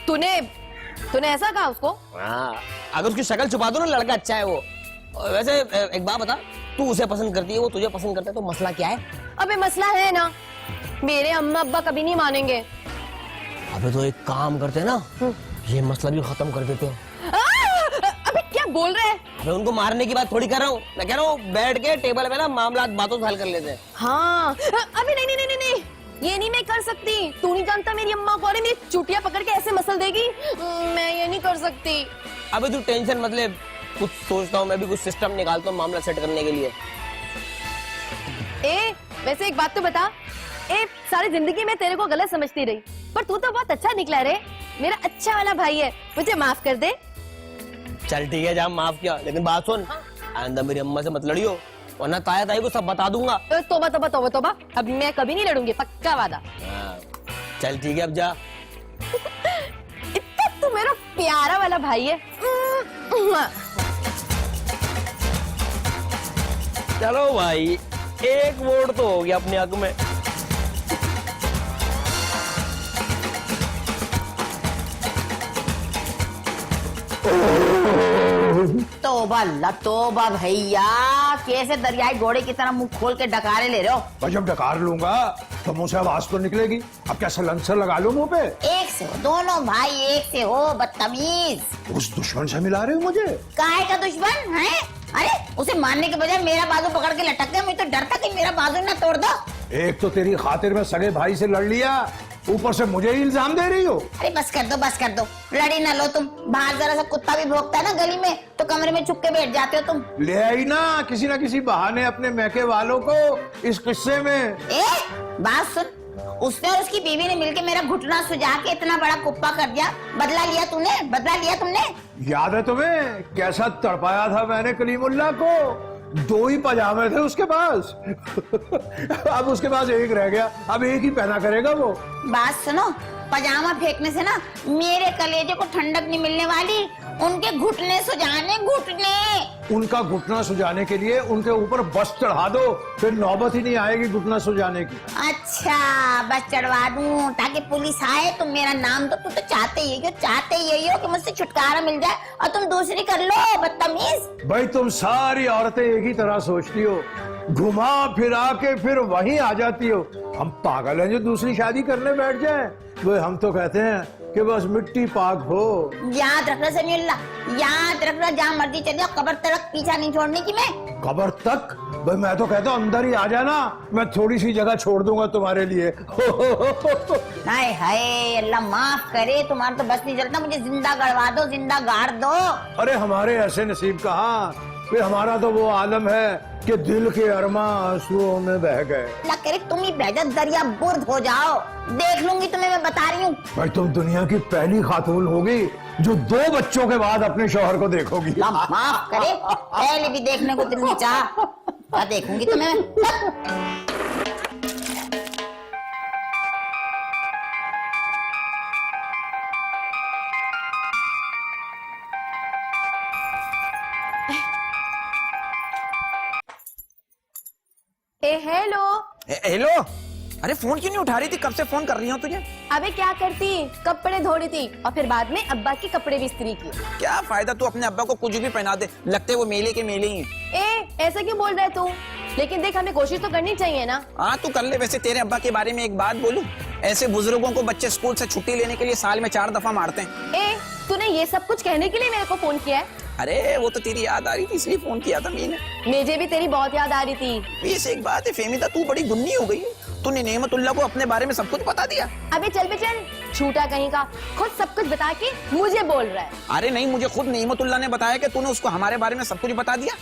तूने ऐसा कहा उसको? हाँ, अगर उसकी शक्ल छुपा दो ना, लड़का अच्छा है वो। वैसे एक बात बता, तू उसे पसंद करती है, वो तुझे पसंद करता है, तो मसला क्या है? अबे मसला है ना, मेरे अम्मा अब्बा कभी नहीं मानेंगे। अबे तो एक काम करते हैं ना, ये मसला भी खत्म कर देते हैं। अबे क्या बोल रहे हैं? अबे उनको मारने की बात थोड़ी कर रहा हूँ, मैं कह रहा हूँ बैठ के टेबल पे ना मामला बातों से हल कर लेते हैं। हाँ, अबे नहीं, ये नहीं मैं कर सकती। तू नहीं जानता मेरी अम्मा को, मेरी चुटिया पकड़ के ऐसे मसल देगी, मैं ये नहीं कर सकती। अबे तू टेंशन मत ले, कुछ सोचता हूँ मैं भी, कुछ सिस्टम निकालता हूँ मामला सेट करने के लिए। वैसे एक बात तो बता, सारी जिंदगी में तेरे को गलत समझती रही, पर तू तो बहुत अच्छा निकला रे, मेरा अच्छा वाला भाई है, मुझे माफ कर दे। चल ठीक है, जहाँ माफ किया, लेकिन बात सुन, आइंदा मेरी अम्मा से मत लड़ियो, वरना ताया ताई को सब बता दूंगा। तोबा, अब मैं कभी नहीं लड़ूंगी, पक्का वादा। चल ठीक है, अब जा। इतना तू मेरा प्यारा वाला भाई है। चलो भाई, एक वोट तो हो गया अपने हक में। तोबा अल्लाह तोबा भैया, कैसे दरियाई घोड़े की तरह मुंह खोल के डकारे ले रहे हो? भाई जब डकार लूंगा तो मुंह से आवाज तो निकलेगी। अब क्या सलेंसर लगा लूं मुंह पे? एक से हो दोनों भाई, एक से हो, बदतमीज। उस दुश्मन से मिला रहे हो मुझे? काहे का दुश्मन है? अरे उसे मारने के बजाय मेरा बाजू पकड़ के लटक गया, मुझे तो डर था कि मेरा बाजू ना तोड़ दो। एक तो तेरी खातिर में सगे भाई से लड़ लिया, ऊपर से मुझे ही इल्जाम दे रही हो। अरे बस कर दो, लड़ी ना लो तुम। बाहर जरा सा कुत्ता भी भौंकता है ना गली में, तो कमरे में छुप के बैठ जाते हो तुम। ले आई ना किसी ना किसी बहाने अपने मैके वालों को इस किस्से में। बात सुन, उसने और उसकी बीवी ने मिलके मेरा घुटना सुजा के इतना बड़ा कुप्पा कर दिया। बदला लिया तुमने? याद है तुम्हें कैसा तड़पाया था मैंने कलीमुल्लाह को? 2 ही पजामे थे उसके पास। अब उसके पास एक रह गया, अब एक ही पहना करेगा वो। बात सुनो, पजामा फेंकने से ना मेरे कलेजे को ठंडक नहीं मिलने वाली, उनके घुटने सुजाने, घुटने। उनका घुटना सुजाने के लिए उनके ऊपर बस चढ़ा दो, फिर नौबत ही नहीं आएगी घुटना सुजाने की। अच्छा, बस चढ़वा दूं ताकि पुलिस आए तो मेरा नाम तो चाहते ही हो कि मुझसे छुटकारा मिल जाए, और तुम दूसरी कर लो, बदतमीज। भाई तुम सारी औरतें एक ही तरह सोचती हो, घुमा फिरा के फिर वहीं आ जाती हो। हम पागल हैं जो दूसरी शादी करने बैठ जाए? वो हम तो कहते हैं कि बस मिट्टी पाक हो। याद रखना समीउल्लाह, याद रखना, जहाँ मर्जी चले जाओ, कब्र तक पीछा नहीं छोड़ने की। मैं कब्र तक? भाई मैं तो कहता हूँ अंदर ही आ जाना, मैं थोड़ी सी जगह छोड़ दूंगा तुम्हारे लिए। हाय हाय, अल्लाह माफ करे, तुम्हारा तो बस नहीं चलता, मुझे जिंदा गड़वा दो, जिंदा गाड़ दो। अरे हमारे ऐसे नसीब कहाँ, फिर हमारा तो वो आलम है कि दिल के अरमा आंसुओं में बह गए। अल्लाह करे तुम ही बेजत दरिया बुर्द हो जाओ, देख लूंगी तुम्हें, मैं बता रही हूँ। भाई तुम दुनिया की पहली खातून होगी जो 2 बच्चों के बाद अपने शौहर को देखोगी। माफ करे, पहले भी देखने को तुमने चाहा, क्या देखूंगी तुम्हें मैं। हेलो। हेलो, अरे फोन क्यों नहीं उठा रही थी? कब से फोन कर रही हूँ तुझे। अबे क्या करती, कपड़े धो रही थी और फिर बाद में अब्बा के कपड़े भी इस्त्री किए। क्या फायदा, तू अपने अब्बा को कुछ भी पहना दे, लगते वो मेले के मेले ही हैं। ऐसा क्यों बोल रहा है तू? लेकिन देख, हमें कोशिश तो करनी चाहिए ना। हाँ तू कर ले। वैसे तेरे अब्बा के बारे में एक बात बोलूं, ऐसे बुजुर्गों को बच्चे स्कूल से छुट्टी लेने के लिए साल में 4 दफा मारते हैं। तूने ये सब कुछ कहने के लिए मेरे को फोन किया है? अरे वो तो तेरी याद आ रही थी इसलिए फोन किया था मैंने। मुझे भी तेरी बहुत याद आ रही थी। वैसे एक बात है फेमिदा, तू बड़ी गुन्नी हो गई। तूने नेमतुल्लाह को अपने बारे में सब कुछ बता दिया। अबे चल बे चल, छूटा कहीं का, खुद सब कुछ बता के मुझे बोल रहा है। अरे नहीं, मुझे खुद नेमतुल्लाह ने बताया कि तूने उसको हमारे बारे में सब कुछ बता दिया।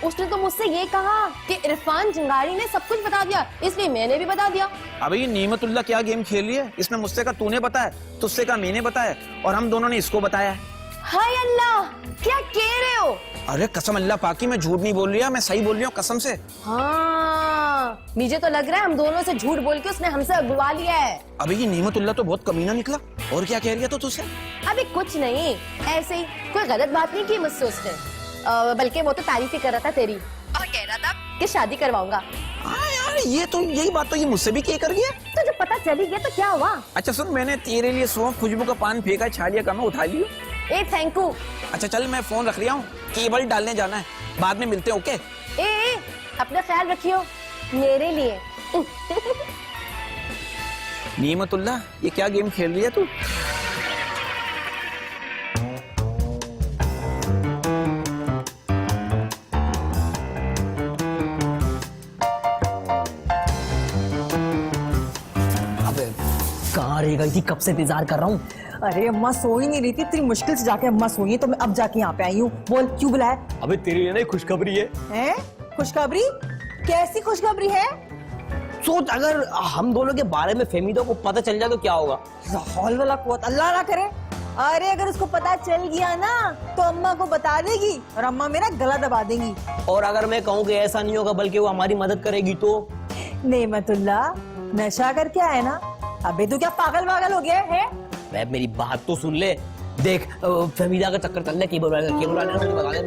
उसने तो मुझसे ये कहा कि इरफान जंगारी ने सब कुछ बता दिया, इसलिए मैंने भी बता दिया। अबे ये नेमतुल्लाह क्या गेम खेल रही है? इसमें मुझसे का तूने बताया, तुझसे का मैंने बताया और हम दोनों ने इसको बताया है। हाय अल्लाह, क्या कह रहे हो? अरे कसम अल्लाह पाकी, मैं झूठ नहीं बोल रही, मैं सही बोल रही हूँ कसम से। हाँ, मुझे तो लग रहा है हम दोनों से झूठ बोल के उसने हमसे अगवा लिया है। अबे ये नेमतुल्लाह तो बहुत कमीना निकला। और क्या कह रही है तो तुझसे? अभी कुछ नहीं, ऐसे ही कोई गलत बात नहीं की मुझसे उसने, बल्कि वो तो तारीफ ही कर रहा था तेरी और कह रहा था कि शादी करवाऊंगा। हाँ यार, ये तो यही बात तो ये मुझसे भी कह कर गया। तो जब पता चली गया तो क्या हुआ? अच्छा सुन, मैंने तेरे लिए सौंफ खुशबू का पान फेंका, छा लिया, मैं उठा लियो। Thank you. अच्छा चल, मैं फोन रख लिया हूँ, केबल डालने जाना है, बाद में मिलते हैं। ओके अपना ख्याल रखियो मेरे लिए। नेमतुल्लाह, ये क्या गेम खेल रही है तू? अबे कहाँ रह गई थी, कब से इंतजार कर रहा हूँ। अरे अम्मा सो ही नहीं रही थी, इतनी मुश्किल से जाके अम्मा सोई है, तो मैं अब जाके यहाँ पे आई हूँ। बोल क्यों बुलाया? अबे तेरे लिए नहीं खुशखबरी है। हैं? खुशखबरी? कैसी खुशखबरी है? सोच, अगर हम दोनों के बारे में फेमिदा को पता चल जाए तो क्या होगा? हौल वाला कुव्वत अल्लाह ना करे। अरे अगर उसको पता चल गया ना तो अम्मा को बता देगी और अम्मा मेरा गला दबा देंगी। और अगर मैं कहूँ कि ऐसा नहीं होगा बल्कि वो हमारी मदद करेगी तो? नेमतुल्लाह, नशा करके आए ना? अबे तू क्या पागल वागल हो गया है? मेरी बात तो सुन ले। देख, फेमिदा का चक्कर चल रहा है, केबल वाले मुझे बता दे।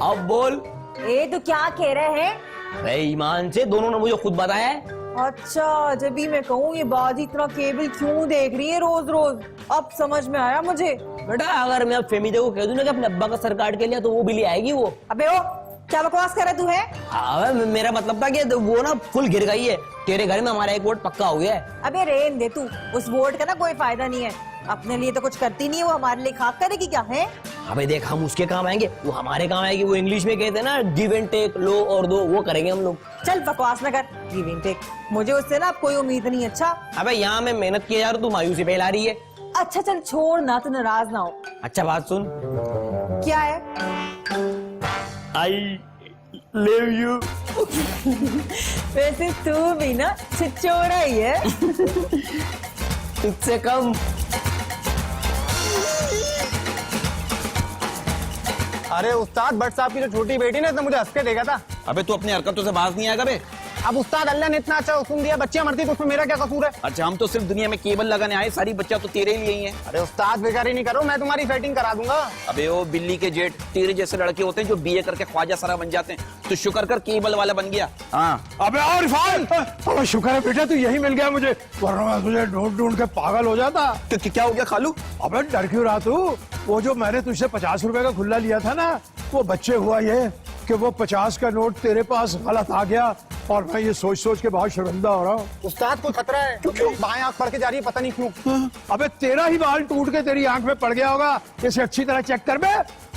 अब बोल। तो क्या कह रहे हैं? भाई ईमान से दोनों ने मुझे खुद बताया है। अच्छा, जब भी मैं कहूँ ये बाजी इतना केबल क्यों देख रही है रोज रोज, अब समझ में आया मुझे। बेटा अगर मैं अब फेमिदा को कह दूं ना कि अपने अब्बा का सर काट के लिया तो वो भी ले आएगी वो। अबे ओ, क्या बकवास कर रहा तू है? अबे मेरा मतलब था कि वो ना फुल गिर गई है, तेरे घर में हमारा एक वोट पक्का हो गया है। अबे रेन दे तू, उस वोट का ना कोई फायदा नहीं है, अपने लिए तो कुछ करती नहीं है, वो हमारे लिए खाक करेगी क्या है? अबे देख, हम उसके काम आएंगे, वो हमारे काम आएगी। वो इंग्लिश में कहते हैं ना गिव एंड टेक, लो और दो, वो करेंगे हम लोग। चल बकवास न कर, गिव एंड टेक, मुझे उससे ना कोई उम्मीद नहीं। अच्छा अबे यहाँ मैं मेहनत किया जा रहा, तू मायूसी फैला रही है। अच्छा चल छोड़ ना, तू नाराज ना हो। अच्छा बात सुन। क्या है? आई लव यू। वैसे तू भी ना छिछोड़ा ही है। तुझसे कम। अरे उस्ताद, भट्ट साहब की जो छोटी बेटी ने तो मुझे हंस के देखा था। अबे तू अपनी हरकतों से बाज नहीं आएगा बे। अब उस्ताद, अल्लाह ने इतना अच्छा हुक्म दिया, बच्चियां मरती तो उसमें मेरा क्या कसूर है? अच्छा हम तो सिर्फ दुनिया में केबल लगाने आए, सारी बच्चा तो तेरे लिए ही है। अरे उस्ताद बेकारी नहीं करो, मैं तुम्हारी सेटिंग करा दूंगा। अबे ओ बिल्ली के जेठ, तेरे जैसे लड़के होते हैं जो बीए करके ख्वाजा सरा बन जाते हैं, तो शुक्र कर केबल वाला बन गया। हाँ अबे और इरफान, अबे शुक्र है बेटा तू यही मिल गया मुझे, वरना मैं तुझे ढूंढ ढूंढ के पागल हो जाता। क्या हो गया खालू? अबे डर क्यों रहा तू? वो जो मैंने तुझसे 50 रुपए का खुल्ला लिया था ना, वो बच्चे हुआ ये कि वो 50 का नोट तेरे पास गलत आ गया और मैं ये सोच सोच के बहुत शर्मिंदा हो रहा हूँ। उस्ताद को खतरा है, क्यों? बाएं आंख पड़ के जा रही है, पता नहीं क्यों। अबे तेरा ही बाल टूट के तेरी आंख में पड़ गया होगा, इसे अच्छी तरह चेक कर बे।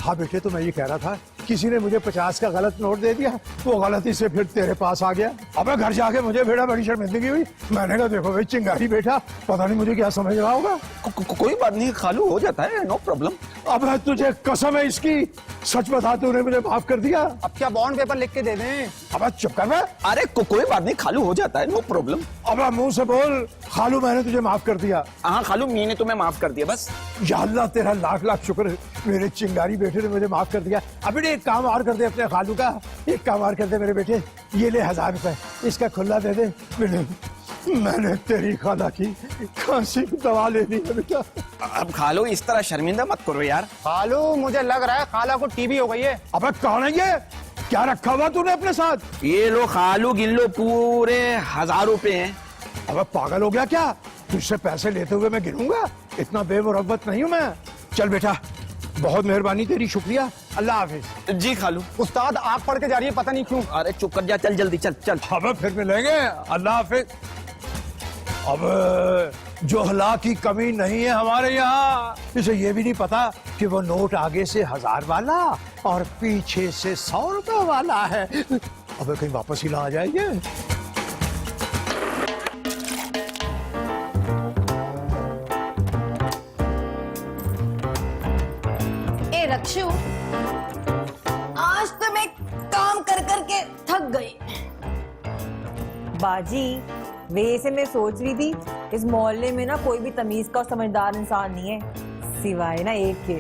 हाँ बेटे, तो मैं ये कह रहा था, किसी ने मुझे 50 का गलत नोट दे दिया, वो गलती से फिर तेरे पास आ गया। अबे घर जाके मुझे बेटा बड़ी शर्मिंदगी हुई। मैंने कहा देखो भाई चिंगारी बेटा, पता नहीं मुझे क्या समझ रहा होगा। कोई बात नहीं खालू, हो जाता है, नो प्रॉब्लम। अब तुझे कसम है इसकी सच बता, तूने मुझे माफ कर दिया? अब क्या बॉन्ड पेपर लिख के दे दें? अब चुप कर बे। अरे कोई बात नहीं, खालू हो जाता है, नो प्रॉब्लम। अब मुंह से बोल, खालू मैंने तुझे माफ कर दिया। हाँ खालू, मैंने तुम्हें माफ कर दिया बस। या अल्लाह तेरा लाख लाख शुक्र है, मेरे चिंगारी बेटे ने मुझे माफ कर दिया। अभी एक काम और कर दे अपने खालू का, एक काम और कर दे मेरे बेटे, ये ले 1000 रुपए, इसका खुला दे दे। मैंने तेरी खाला की खांसी की दवा लेनी है बेटा। अब खालू इस तरह शर्मिंदा मत करो यार। खालू मुझे लग रहा है खाला को टीबी हो गई है। अब कौन है ये? क्या रखा हुआ तूने अपने साथ? ये लो खालू, गिन लो, पूरे 1000 रुपए हैं। अब पागल हो गया क्या? तुझसे पैसे लेते हुए मैं गिनूंगा? इतना बेमुरब्बत नहीं हूं मैं। चल बेटा, बहुत मेहरबानी तेरी, शुक्रिया, अल्लाह हाफिज। जी खालू। उस्ताद आग पड़ के जा रही है, पता नहीं क्यों। अरे चुप कर जा, चल जल्दी चल चल। अब फिर मिलेंगे, अल्लाह हाफिज। अब जोहला की कमी नहीं है हमारे यहाँ। इसे ये भी नहीं पता कि वो नोट आगे से 1000 वाला और पीछे से 100 रुपए वाला है। अब कहीं वापस ही ना आ जाएंगे। ए रक्षु, आज तो मैं काम कर करके थक गई। बाजी, वैसे मैं सोच रही थी इस मोहल्ले में ना कोई भी तमीज का और समझदार इंसान नहीं है सिवाय ना एक के।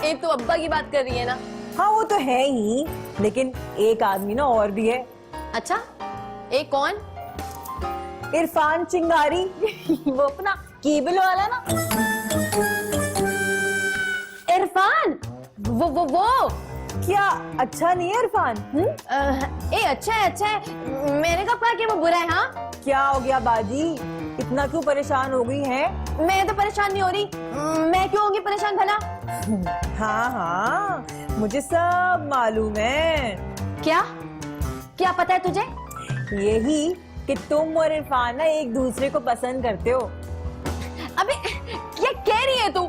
एक तो अब्बा की बात कर रही है ना? हाँ वो तो है ही, लेकिन एक आदमी ना और भी है। अच्छा, एक कौन? इरफान चिंगारी। वो अपना केबल वाला ना। इरफान? वो क्या अच्छा नहीं है इरफान? ए अच्छा है। मैंने कब कहा कि वो बुरा है? हाँ, क्या हो गया बाजी, इतना क्यों परेशान हो गई है? मैं तो परेशान नहीं हो रही। मैं क्यों होगी परेशान भला? हाँ, मुझे सब मालूम है। क्या पता है तुझे? यही कि तुम और इरफान ना एक दूसरे को पसंद करते हो। अबे क्या कह रही है तू?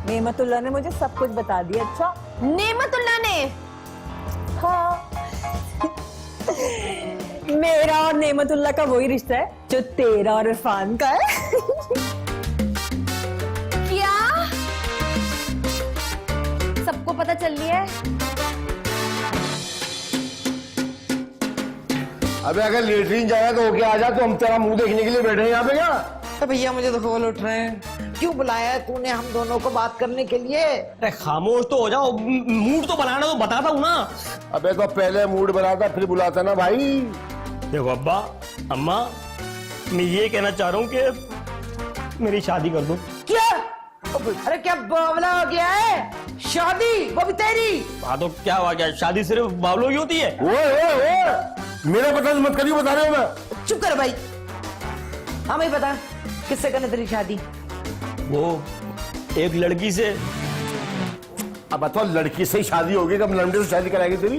नेमतुल्लाह ने मुझे सब कुछ बता दिया। अच्छा, नेमतुल्लाह ने? हाँ। मेरा और नेमतुल्लाह का वही रिश्ता है जो तेरा और इरफान का है। क्या सबको पता चल रही है? अबे अगर लेटरिन जाएगा तो होके आ जा, तो हम तेरा मुंह देखने के लिए बैठे हैं यहाँ पे क्या? तो भैया मुझे तो खोल उठ रहे हैं। क्यों बुलाया है तूने हम दोनों को बात करने के लिए? अरे खामोश तो हो जाओ, मूड तो बनाना तो बताता हूँ ना। अबे तो पहले मूड बनाता फिर बुलाता ना भाई। देखो अब्बा, अम्मा, मैं ये कहना चाह रहा हूँ कि मेरी शादी कर दो। क्या? अरे क्या बावला हो गया है? शादी वो भी तेरी? हाँ तो क्या हुआ, क्या शादी सिर्फ बावलों की होती है? ओए मेरा पता मत करियो, बता रहे हो मैं। चुप कर भाई, हमें पता किससे करने तेरी शादी? वो एक लड़की से। अब बताओ, लड़की से ही शादी होगी, कब लड़के से शादी कराएगी तेरी?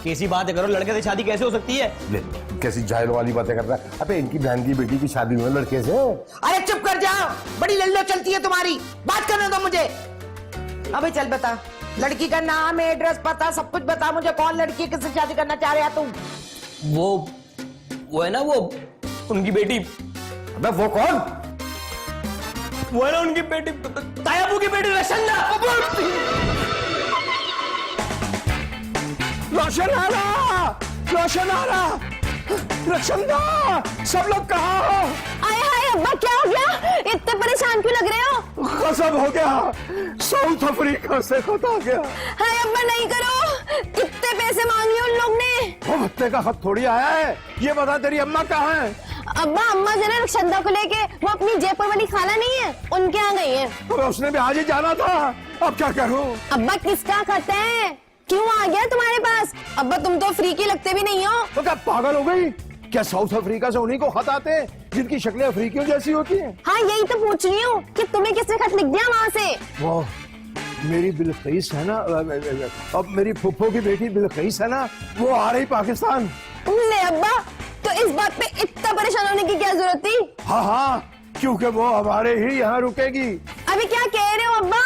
कैसी बातें करो, लड़के से शादी कैसे हो सकती है? ले, कैसी जाहिल वाली बातें कर रहा है। अबे इनकी बहन की बेटी की शादी हुई है लड़के से। अरे चुप कर जाओ, बड़ी लल्लो चलती है तुम्हारी। बात करने दो मुझे। अबे चल बता, लड़की का नाम, एड्रेस, पता सब कुछ बता मुझे। कौन लड़की, किससे शादी करना चाह रहे हो तुम? वो है ना, वो उनकी बेटी। अबे वो कौन? वो है ना उनकी बेटी, तायाबू की बेटी रशंदा। रोशन आ रहा, रक्षंदा, सब लोग कहाँ हो? आए हाय अब्बा, क्या हो गया? इतने परेशान क्यों लग रहे हो? गजब हो गया, साउथ अफ्रीका से खत आ गया। हाय अब्बा नहीं करो, कितने पैसे मांग लिए उन लोग ने? वो हफ्ते का खत थोड़ी आया है। ये बता तेरी अम्मा कहाँ है? अब्बा अम्मा जरा रक्षंदा को लेके वो अपनी जयपुर वाली खाला नहीं है उनके यहाँ गई है। तो उसने भी आज ही जाना था, अब क्या करूं? अब्बा किसका खत है, क्यों आ गया तुम्हारे पास? अब्बा तुम तो अफ्रीकी लगते भी नहीं हो। तो क्या पागल हो गई क्या? साउथ अफ्रीका से उन्हीं को खत आते हैं जिनकी शक्लें अफ्रीकियों जैसी होती हैं। हाँ यही तो पूछ रही हूँ कि तुम्हें किसने खत लिख दिया वहाँ से? वो मेरी बिलकीस है ना, अब मेरी फुफ्फो की बेटी बिलकीस है ना, वो आ रही पाकिस्तान। ले अब्बा, तो इस बात पे इतना परेशान होने की क्या जरूरत थी? हाँ, क्योंकि वो हमारे ही यहाँ रुकेगी। अभी क्या कह रहे हो अब्बा?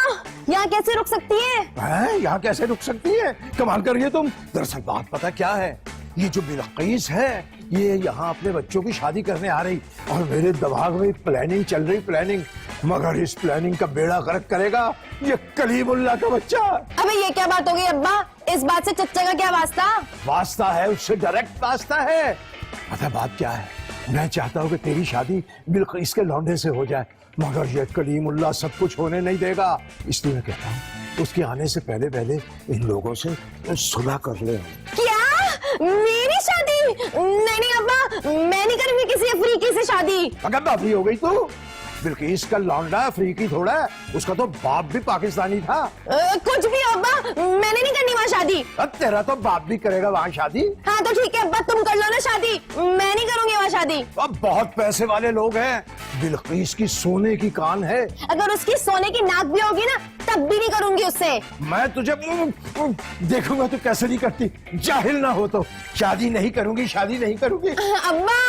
यहाँ कैसे रुक सकती है? यहाँ कैसे रुक सकती है? कमाल कर रही है तुम। दरअसल बात पता क्या है, ये जो बिलकीस है ये यहाँ अपने बच्चों की शादी करने आ रही, और मेरे दिमाग में प्लानिंग चल रही, प्लानिंग। मगर इस प्लानिंग का बेड़ा गर्क करेगा ये कलीमुल्ला का बच्चा। अबे ये क्या बात हो गई अब्बा? इस बात से चच्चा का क्या वास्ता? वास्ता है, उससे डायरेक्ट वास्ता है। पता बात क्या है, मैं चाहता हूँ कि तेरी शादी बिल्कुल इसके लौंडे से हो जाए, मगर ये कलीमुल्ला सब कुछ होने नहीं देगा। इसलिए मैं कहता हूँ उसके आने से पहले पहले इन लोगों से सुलह कर ले। क्या? मेरी शादी? नहीं नहीं अब्बा, मैं नहीं करूंगी किसी अफ्रीकी से शादी। अगर बाबरी हो गई तो बिल्किस का लौंडा अफ्रीकी थोड़ा है, उसका तो बाप भी पाकिस्तानी था। कुछ भी हो अब्बा, मैंने नहीं करनी वहाँ शादी। अब तेरा तो बाप भी करेगा वहाँ शादी। हाँ तो ठीक है अब्बा, तुम कर लो ना शादी, मैं नहीं करूंगी वहाँ शादी। अब बहुत पैसे वाले लोग हैं, बिल्किस की सोने की कान है। अगर उसकी सोने की नाक भी होगी ना तब भी नहीं करूंगी उससे। मैं तुझे देखूंगा तो कैसे नहीं करती, जाहिल ना हो तो। शादी नहीं करूंगी, शादी नहीं करूंगी। अब्बा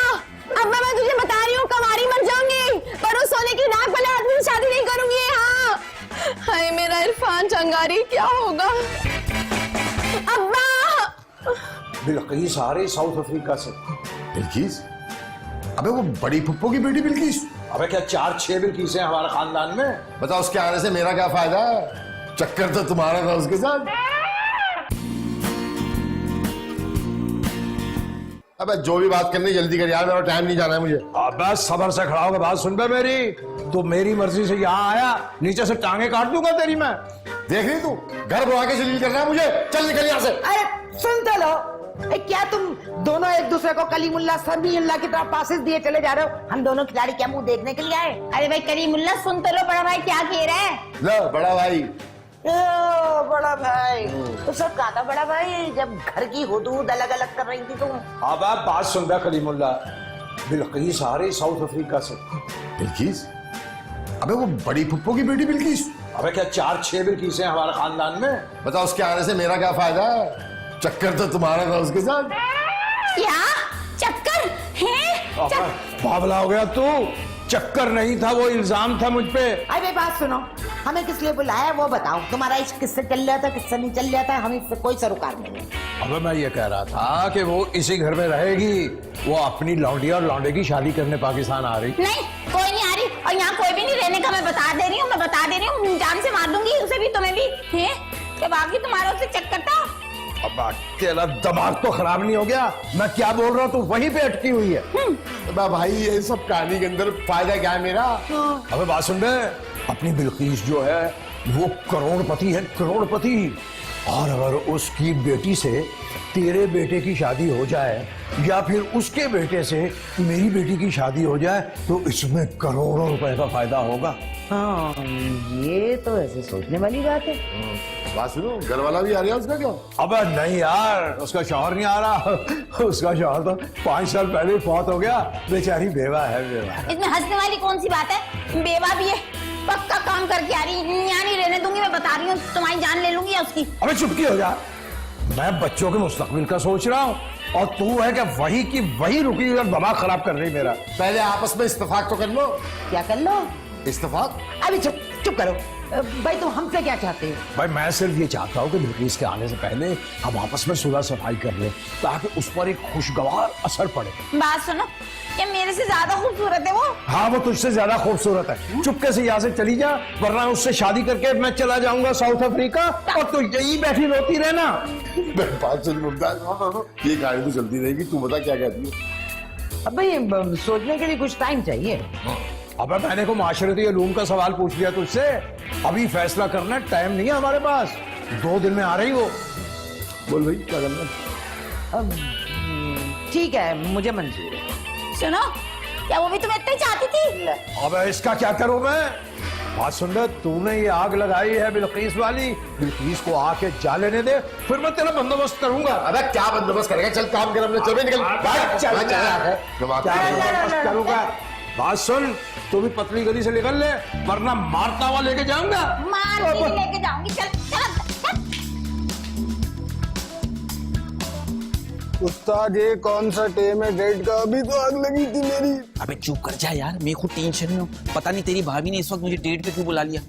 मैं तुझे बता रही हूँ, कवारी मर जाऊंगी, पर उस सोने की नाक वाले आदमी से शादी नहीं करूंगी। हाँ हाय मेरा इरफान चंगारी, क्या होगा? अब्बा बिल्किस आ रही साउथ अफ्रीका से। बिल्किस? अबे वो बड़ी फुप्पो की बेटी बिल्किस? अबे क्या 4-6 बिल्किस हैं हमारे खानदान में? बताओ उसके आने से मेरा क्या फायदा? चक्कर तो तुम्हारा था उसके साथ। अबे जो भी बात करनी जल्दी कर यार, मेरा टाइम नहीं जाना है मुझे। अबे सबर से खड़ा होकर बात सुन बे मेरी। तो मेरी मर्जी से यहाँ आया, नीचे से टांगे काट दूंगा तेरी मैं। देख रही तू घर बुला के जलील कर रहा है मुझे, चल निकल यहाँ से। अरे सुन तो लो, क्या तुम दोनों एक दूसरे को कलीमुल्ला समीउल्लाह की तरह पासेस दिए चले जा रहे हो? हम दोनों खिलाड़ी क्या मुंह देखने के लिए आए? अरे भाई करीमुल्ला सुन तो लो, बड़ा भाई क्या कह रहा है। लो बड़ा भाई। ओ बड़ा भाई, तो सब कहा था बड़ा भाई जब घर की हुदूद अलग अलग कर रही थी तुम? अब बात सुन बे कलीमुल्ला, बिल्किस आ रही साउथ अफ्रीका से। बिल्किस? अबे वो बड़ी फुप्पो की बेटी बिल्किस? अबे क्या 4-6 बिल्किस हैं हमारे खानदान में? बताओ उसके आने से मेरा क्या फायदा? चक्कर तो तुम्हारा था उसके साथ। क्या चक्कर है? बावला हो गया तू, चक्कर नहीं था, वो इल्जाम था मुझ पे। अरे बात सुनो, हमें किस लिए बुलाया वो बताओ। तुम्हारा इश्क किससे चल रहा था, किससे नहीं चल रहा था, हमें इससे कोई सरोकार नहीं है। अबे मैं ये कह रहा था कि वो इसी घर में रहेगी, वो अपनी लौंडी और लौंडे की शादी करने पाकिस्तान आ रही। नहीं कोई नहीं आ रही, और यहाँ कोई भी नहीं रहने का, मैं बता दे रही हूँ, मैं बता दे रही हूँ, जान से मार दूंगी उसे भी तुम्हें भी। है क्या बाकी तुम्हारा उससे चक्कर था? अब तेरा दिमाग तो खराब नहीं हो गया? मैं क्या बोल रहा हूँ, तू वहीं पे अटकी हुई है। अबे भाई ये सब कहानी के अंदर फायदा क्या है मेरा? अबे बात सुन बे, अपनी बिल्किस जो है वो करोड़पति है, करोड़पति। और अगर उसकी बेटी से तेरे बेटे की शादी हो जाए या फिर उसके बेटे से मेरी बेटी की शादी हो जाए तो इसमें करोड़ों रुपए का फायदा होगा। हाँ ये तो ऐसे सोचने वाली बात है। बात सुनो, घर वाला भी आ रहा है उसका क्या? अबे नहीं यार, उसका शौहर नहीं आ रहा। उसका शौहर तो 5 साल पहले फौत हो गया, बेचारी बेवा है, बेवा। इसमें हंसने वाली कौन सी बात है? बेवा भी है, पक्का काम करके आ रही, यहाँ नहीं रहने दूंगी, मैं बता रही हूँ, तुम्हारी जान ले लूंगी उसकी। अबे चुपकी हो जा, मैं बच्चों के मुस्तकबिल का सोच रहा हूँ और तू है क्या वही की वही रुकी और दिमाग खराब कर रही मेरा। पहले आपस में इस्तेफाक तो कर लो। क्या कर लो? इस्तेफाक? अभी चुप चुप करो भाई, तुम हमसे क्या चाहते हो? भाई मैं सिर्फ ये चाहता हूँ कि बिल्किस के आने से पहले हम आपस में सुलह सफाई कर लें ताकि उस पर एक खुशगवार असर पड़े। बात सुनो, ये मेरे से ज्यादा खूबसूरत है वो। हाँ वो तुझसे ज्यादा खूबसूरत है, चुपके से यहाँ से चली जा, वरना उससे शादी करके मैं चला जाऊंगा साउथ अफ्रीका और तू यही बैठी रोती रहना। बात सुन मुमताज, ये कहानी तो चलती रहेगी, तू बता क्या कहती है? अब भाई सोचने के लिए कुछ टाइम चाहिए। अबे मैंने को माशरती उलूम का सवाल पूछ लिया तुझसे, अभी फैसला करना टाइम नहीं है हमारे पास, 2 दिन में आ रही हो। बोल भाई क्या करना? अब ठीक है, मुझे मंजूर है। सुनो, क्या वो भी तुम्हें इतना ही चाहती थी? अबे इसका क्या करूं मैं? बात सुन ले, तूने ये आग लगाई है बिल्किस वाली, बिल्किस को आके जा लेने दे, फिर मैं तेरा बंदोबस्त करूंगा। अबे क्या बंदोबस्त करेगा? चल काम कर, अपने चल निकल। क्या बंदोबस्त करूंगा? बात सुन, तू भी पतली गली से निकल ले, वरना मारता हुआ लेके जाऊंगा। मार के लेके जाऊंगी, चल चल। उस्ताद ये कौन सा टेम है डेट का? अभी तो आग लगी थी मेरी। अबे चुप कर जा यार, मैं खुद टेंशन में हूँ, पता नहीं तेरी भाभी ने इस वक्त मुझे डेट पे क्यों बुला लिया।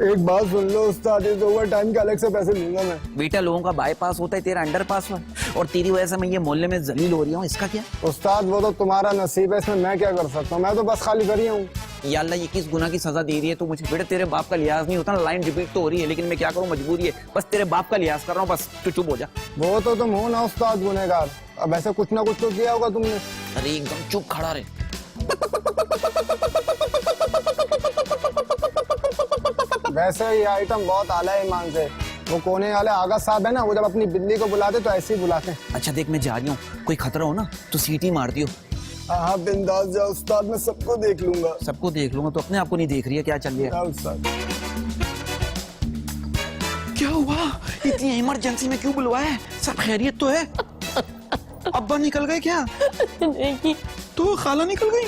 एक बात सुन लो उस्ताद, इस ओवर टाइम के अलग से पैसे लूंगा मैं। बेटा लोगों का बाईपास होता है, तेरा अंडर पास हुआ, और तेरी वजह से मैं ये मोहल्ले में जलील हो रही हूँ, इसका क्या? उस्ताद वो तो तुम्हारा नसीब है, इसमें मैं क्या कर सकता हूँ, मैं तो बस खाली कर ही हूँ। या अल्लाह ये किस गुनाह की सजा दे रही है तू मुझे? बेटा तेरे बाप का लिहाज नहीं होता ना, लाइन रिपीट तो हो रही है, लेकिन मैं क्या करूं, मजबूरी है। बस तेरे बाप का लिहाज कर रहा हूं, बस तू चुप हो जा। वो तो तुम हो ना उस्ताद गुनहगार, अब ऐसे कुछ ना कुछ तो किया होगा तुमने। अरे एकदम चुप खड़ा रहे। वैसे ये आइटम बहुत आला है ईमान से। वो कोने वाले आगा साहब है ना, वो जब अपनी बिल्ली को बुलाते तो ऐसे ही बुलाते हैं। अच्छा देख मैं जा रही हूँ, कोई खतरा हो ना तो सीटी मार दियो। हाँ बिंदास जा उस्ताद, मैं सबको देख लूंगा। सबको देख लूंगा तो अपने आप को नहीं देख रही है क्या चल रहा है? हाँ उस्ताद। क्या हुआ, इतनी इमरजेंसी में क्यों बुलवाया है? सब खैरियत तो है? अब्बा निकल गए क्या? नहीं तो खाला निकल गई?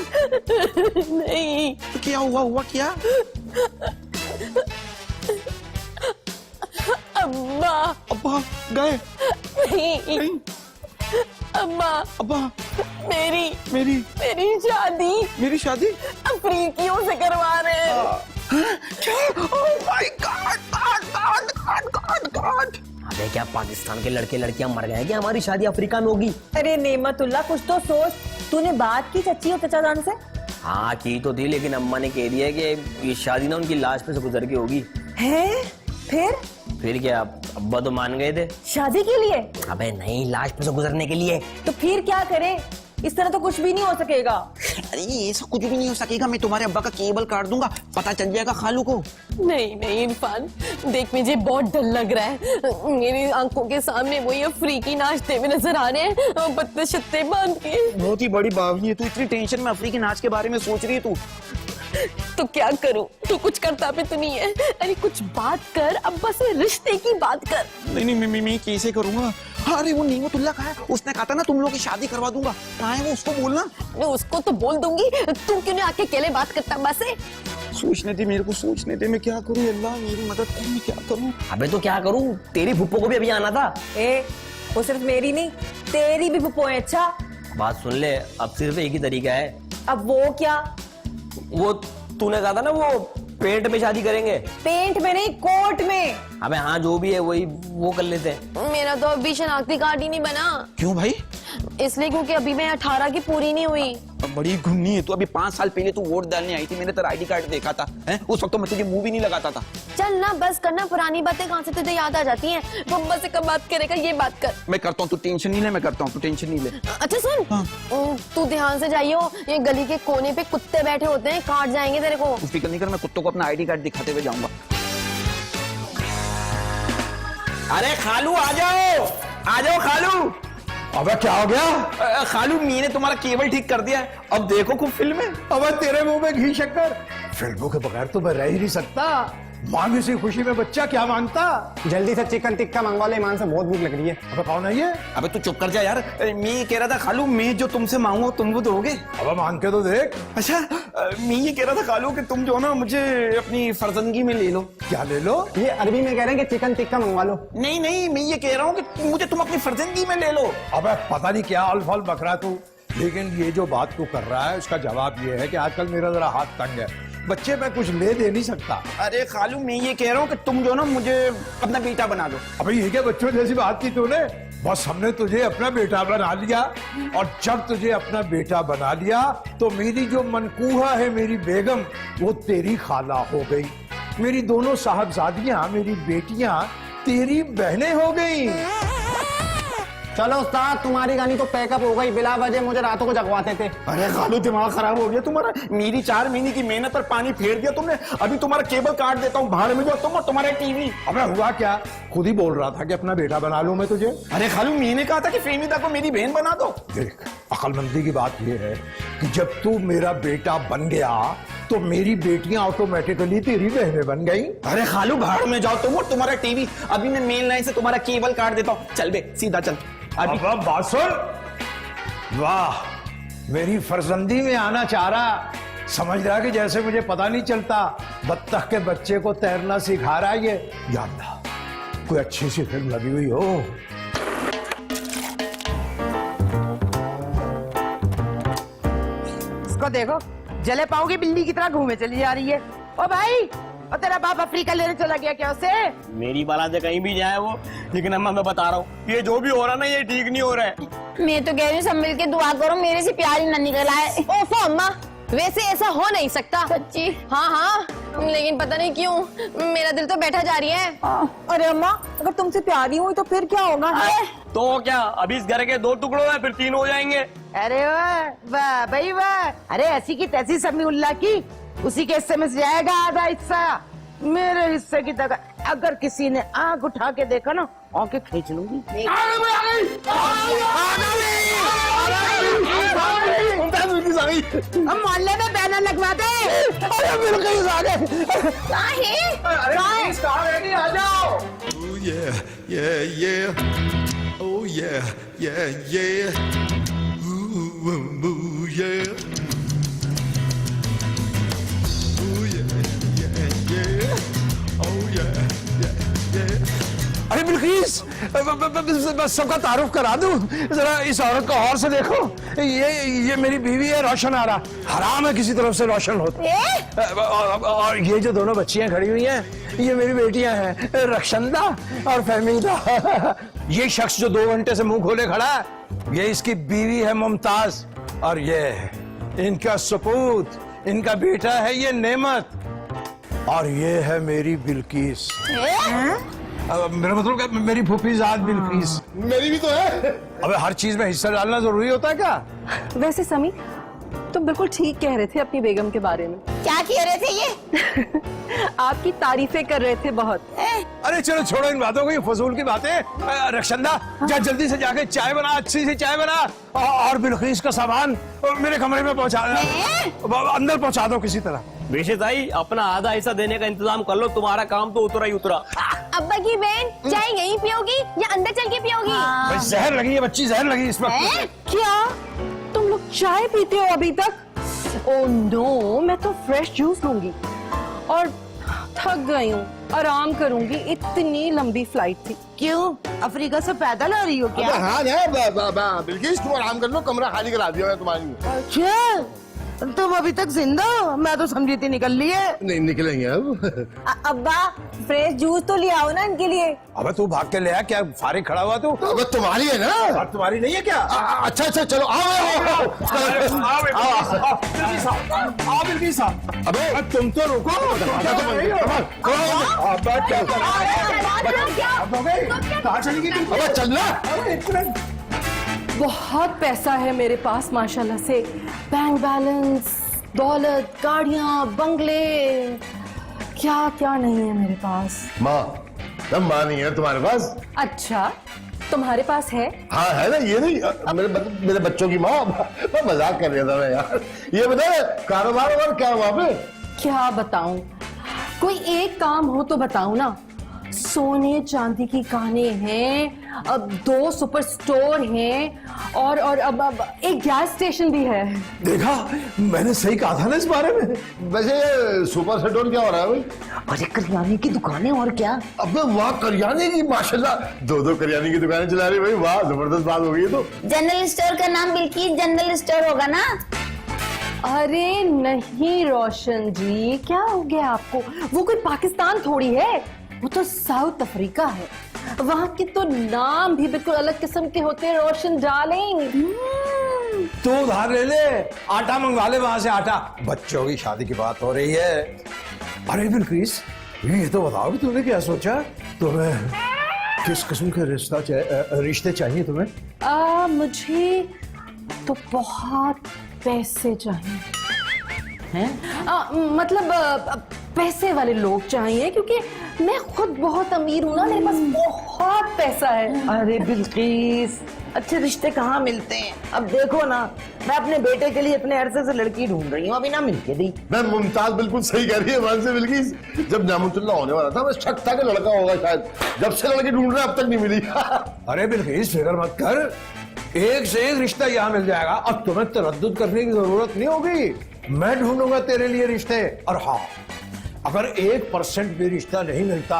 नहीं। तो क्या हुआ क्या? अब्बा। अब्बा गए? नहीं। अब्बा मेरी शादी मेरी शादी अफ्रीकियों से करवा रहे हैं। क्या? Oh my God. अबे क्या पाकिस्तान के लड़के लड़कियां मर गए क्या? हमारी शादी अफ्रीका में होगी? अरे नेमतुल्ला कुछ तो सोच, तूने बात की चच्ची और चचा जान से? हाँ की तो थी, लेकिन अम्मा ने कह दिया कि ये शादी ना उनकी लाश पे से गुजर के होगी। है? फिर क्या, अब्बा तो मान गए थे। शादी के लिए? अबे नहीं, लाश पे से गुजरने के लिए। तो फिर क्या करें? इस तरह तो कुछ भी नहीं हो सकेगा। अरे ऐसा कुछ भी नहीं हो सकेगा, मैं तुम्हारे अब्बा का केबल काट दूंगा, पता चल जाएगा खालू को। नहीं इरफान, देख मुझे बहुत डर लग रहा है। मेरी आंखों के सामने वही अफ्रीकी नाचते हुए नजर आ रहे हैं, पत्ते शत्ते बांध के। बहुत ही बड़ी बावली है तू, इतनी टेंशन में अफ्रीकी नाच के बारे में सोच रही है तू। तो क्या करूं? तू कुछ करता भी तो नहीं है। अरे कुछ बात कर, अब्बा से रिश्ते की बात कर। नहीं मैं कैसे करूंगा? अरे वो नेमतुल्ला कहा है, उसने कहा था ना तुम लोग की शादी करवा दूंगा। कहाँ है वो, उसको बोलना। मैं उसको तो बोल दूंगी, तू क्यों नहीं आके अकेले बात करता अब्बा से? सोचने दे मेरे को, सोचने दे, मैं क्या करूं? अल्लाह मेरी मदद कर, मैं क्या करूं? अबे तो क्या करूं, तेरी फुप्पो को भी अभी आना था। वो सिर्फ मेरी नहीं, तेरी भी फुप्पो है। अच्छा बात सुन ले, अब सिर्फ एक ही तरीका है। अब वो क्या? वो तूने कहा था ना वो पेंट में शादी करेंगे। पेंट में नहीं, कोर्ट में। अबे हाँ जो भी है वही वो कर लेते हैं। मेरा तो अभी शनाख्ती कार्ड ही नहीं बना। क्यों भाई? इसलिए क्योंकि अभी मैं 18 की पूरी नहीं हुई। बड़ी घुन्नी है तू। अभी 5 साल पहले तू वोट डालने आई थी, मैंने तेरा आईडी कार्ड देखा था, हैं? उस वक्त तो मैं तुझे मुंह भी नहीं लगाता था। चल ना बस करना, पुरानी बातें कहाँ से तुझे याद आ जाती हैं। बब्बा से कब बात करेगा, ये बात कर। मैं करता हूँ, तू टेंशन नहीं ले, मैं करता हूँ, तू टेंशन नहीं ले। अच्छा सुन, तू ध्यान से जाइयो, ये गली के कोने पे कुत्ते बैठे होते हैं, काट जाएंगे तेरे को। फिक्र नहीं कर, मैं कुत्तों को अपना आईडी कार्ड दिखाते हुए जाऊंगा। अरे खालू आ जाओ खालू। अबे क्या हो गया? खालू मैंने तुम्हारा केबल ठीक कर दिया है, अब देखो खूब फिल्में। अबे तेरे मुंह में घी शक्कर, फिल्मों के बगैर तो मैं रह ही नहीं सकता। मांगी सी खुशी में बच्चा क्या मांगता? जल्दी से चिकन टिक्का मंगवा ले, ईमान से बहुत भूख लग रही है। अबे कौन है ये? अबे तू चुप कर जा यार। मैं ये कह रहा था खालू, मैं जो तुमसे मांगू तुम वो दोगे? अबे मांग के तो देख। अच्छा मैं ये कह रहा था खालू कि तुम जो ना मुझे अपनी फर्जंदगी में ले लो। क्या ले लो? ये अरबी में कह रहे हैं कि चिकन टिक्का मंगवा लो। नहीं मैं ये कह रहा हूँ कि मुझे तुम अपनी फर्जंगी में ले लो। अबे पता नहीं क्या अल्फाल बकरा तू, लेकिन ये जो बात तू कर रहा है उसका जवाब ये है कि आजकल मेरा जरा हाथ तंग है, बच्चे मैं कुछ ले दे नहीं सकता। अरे खालू मैं ये कह रहा हूँ कि तुम जो ना मुझे अपना बेटा बना दो। अबे ये क्या बच्चों जैसी बात की तूने? बस हमने तुझे अपना बेटा बना लिया, और जब तुझे अपना बेटा बना लिया तो मेरी जो मनकूहा है मेरी बेगम, वो तेरी खाला हो गई। मेरी दोनों साहबजादियां, मेरी बेटियां तेरी बहनें हो गई। चलो उस्ताद, तुम्हारी गानी तो पैकअप हो गई, बिला वजह मुझे रातों को जगवाते थे। अरे खालू दिमाग खराब हो गया तुम्हारा, मेरी 4 महीने की मेहनत पर पानी फेर दिया तुमने। अभी तुम्हारा केबल काट देता हूँ, भाड़ में जो तुम और तुम्हारा टीवी। अबे हुआ क्या, खुद ही बोल रहा था कि अपना बेटा बना लूं मैं तुझे। अरे खालू मैंने कहा था कि फेमिदा को मेरी बहन बना दो। देख अकलमंदी की बात यह है कि जब तू मेरा बेटा बन गया तो मेरी बेटियां ऑटोमेटिकली तेरी बहनें बन गई। अरे खालू भाड़ में जाओ तुम और तुम्हारा टीवी। अभी मैं मेन लाइन से तुम्हारा केबल काट देता हूँ, चल बे सीधा चल। अब बात सुन, वाह मेरी फर्जंदी में आना चाह रहा, समझ रहा कि जैसे मुझे पता नहीं चलता, बत्तख के बच्चे को तैरना सिखा रहा है ये। या अल्लाह कोई अच्छी सी फिल्म लगी हुई हो। इसको देखो, जले पाओगे बिल्ली की तरह घूमे चली जा रही है। ओ भाई, और तेरा बाप अफ्रीका लेने चला गया क्या उसे? मेरी बाला से कहीं भी जाए वो, लेकिन अम्मा मैं बता रहा हूँ ये जो भी हो रहा ना ये ठीक नहीं हो रहा है। मैं तो कह रही हूँ सब मिलके दुआ करो मेरे से प्यार ही न निकल आए। ओफो अम्मा, वैसे ऐसा हो नहीं सकता। सच्ची? हाँ हाँ, लेकिन पता नहीं क्यों मेरा दिल तो बैठा जा रही है। अरे अम्मा, अगर तुमसे प्यारी हुई तो फिर क्या होगा? तो क्या अभी इस घर के 2 टुकड़ों में फिर 3 हो जाएंगे। अरे वाह वाह भाई वाह। अरे ऐसी की तैसी समीउल्लाह की, उसी के हिस्से में से जाएगा आधा हिस्सा, मेरे हिस्से की जगह। अगर किसी ने आंख उठा के देखा ना, आंखें खींच लूंगी। हम मोहल्ले में बैनर लगवा दे। अरे बिल्किस आ गए। आ जाओ। Oh yeah, yeah, yeah. Oh yeah, yeah, yeah. Ooh, ooh, ooh, yeah. Oh yeah, yeah, yeah. Oh yeah, yeah, yeah. अरे बिल्किस, बस सबका तारुफ करा दूं। जरा इस औरत को और से देखो। ये मेरी बीवी है रोशन आरा। हराम है किसी तरफ से रोशन होती। और ये जो दोनों बच्चियां खड़ी हुई हैं, ये मेरी बेटियां हैं, रक्षंदा और फहमीदा। ये शख्स जो 2 घंटे से मुंह खोले खड़ा है, ये इसकी बीवी है मुमताज। और ये इनका सपूत, इनका बेटा है ये नेमत। और ये है मेरी बिल्किस। मेरा मतलब क्या, मेरी फूफीजाद बिल्किस। मेरी भी तो है। अबे हर चीज में हिस्सा डालना जरूरी होता है क्या? वैसे समी, तुम बिल्कुल ठीक कह रहे थे अपनी बेगम के बारे में। क्या कह रहे थे ये? आपकी तारीफें कर रहे थे बहुत। अरे चलो छोड़ो इन बातों को, ये फजूल की बातें। रक्षंदा, जा जल्दी से जाके चाय बना, अच्छी सी चाय बना। और बिल्किस का सामान मेरे कमरे में पहुंचा, अंदर पहुंचा दो किसी तरह। बेशेताई अपना आधा हिस्सा देने का इंतजाम कर लो, तुम्हारा काम तो उतरा ही उतरा। अब्बा की बहन चाय यहीं पियोगी या अंदर चल के पियोगी? भाई जहर लगी है, बच्ची जहर लगी इस वक्त। क्या तुम लोग चाय पीते हो अभी तक? ओह नो, मैं तो फ्रेश जूस लूंगी। और थक गई हूँ, आराम करूंगी, इतनी लंबी फ्लाइट थी। क्यों, अफ्रीका से पैदल आ रही हो क्या? हाँ बिल्किस, तुम आराम कर लो, कमरा खाली करा दिया मैं तुम्हारी। अच्छा, तुम अभी तक जिंदा हो? मैं तो समझी थी निकल ली है। नहीं निकलेंगे अब। अब्बा, फ्रेश जूस तो ले आओ ना इनके लिए। अबे तू भाग के ले आ, क्या फारिग खड़ा हुआ तू? अब तुम्हारी है ना? बात तुम्हारी नहीं है क्या? अच्छा अच्छा चलो आओ। अबे तुम तो रुको। कहाँ चली गई? अब चलना। बहुत पैसा है मेरे पास माशाल्लाह से, बैंक बैलेंस, दौलत, गाड़ियां, बंगले, क्या क्या नहीं है मेरे पास। माँ नहीं है तुम्हारे पास? अच्छा, तुम्हारे पास है? हाँ है ना, ये नहीं मेरे बच्चों की माँ। मैं मजाक कर रहा था मैं यार। ये बता, कारोबार और क्या वहाँ पे? क्या बताऊं, कोई एक काम हो तो बताऊं ना। सोने चांदी की कानें हैं, अब 2 सुपर स्टोर हैं, और अब एक गैस स्टेशन भी है। देखा, मैंने सही कहा था ना इस बारे में। वैसे ये सुपर स्टोर क्या हो रहा है भाई? अरे करियाने की दुकानें और क्या। अब वाह, करियाने की माशाल्लाह 2 करियाने की दुकानें चला रही भाई। वाह, जबरदस्त बात हो गई है। तो जनरल स्टोर का नाम बिल्किस जनरल स्टोर होगा ना? अरे नहीं रोशन जी, क्या हो गया आपको? वो कोई पाकिस्तान थोड़ी है, वो तो साउथ अफ्रीका है। वहाँ के तो नाम भी बिल्कुल अलग किस्म के होते हैं रोशन डार्लिंग। तू उधार ले ले, आटा मंगवा ले वहां से आटा। बच्चों की शादी की बात हो रही है। अरे बिल्किस, ये तो बताओ कि तूने क्या सोचा? तुम्हें किस किस्म के रिश्ते चाहिए तुम्हें? मुझे तो बहुत पैसे चाहिए हैं? मतलब पैसे वाले लोग चाहिए, क्योंकि मैं खुद बहुत अमीर हूँ ना, मेरे पास बहुत पैसा है। अरे बिल्किस, अच्छे रिश्ते कहाँ मिलते हैं? अब देखो ना, मैं अपने बेटे के लिए इतने अरसे से लड़की ढूंढ रही हूँ, अभी ना मिल के दी। मैं मुमताज बिल्कुल सही कह रही है मान से बिल्किस। जब नामुतुल्लाह होने वाला था, मैं शक था कि लड़का होगा शायद। जब से लड़की ढूंढ रहे अब तक नहीं मिली। अरे बिल्किस फिक्र मत कर, एक से एक रिश्ता यहाँ मिल जाएगा। अब तुम्हें तरद्दुद करने की जरूरत नहीं होगी, मैं ढूंढूंगा तेरे लिए रिश्ते। और हाँ, अगर 1% भी रिश्ता नहीं मिलता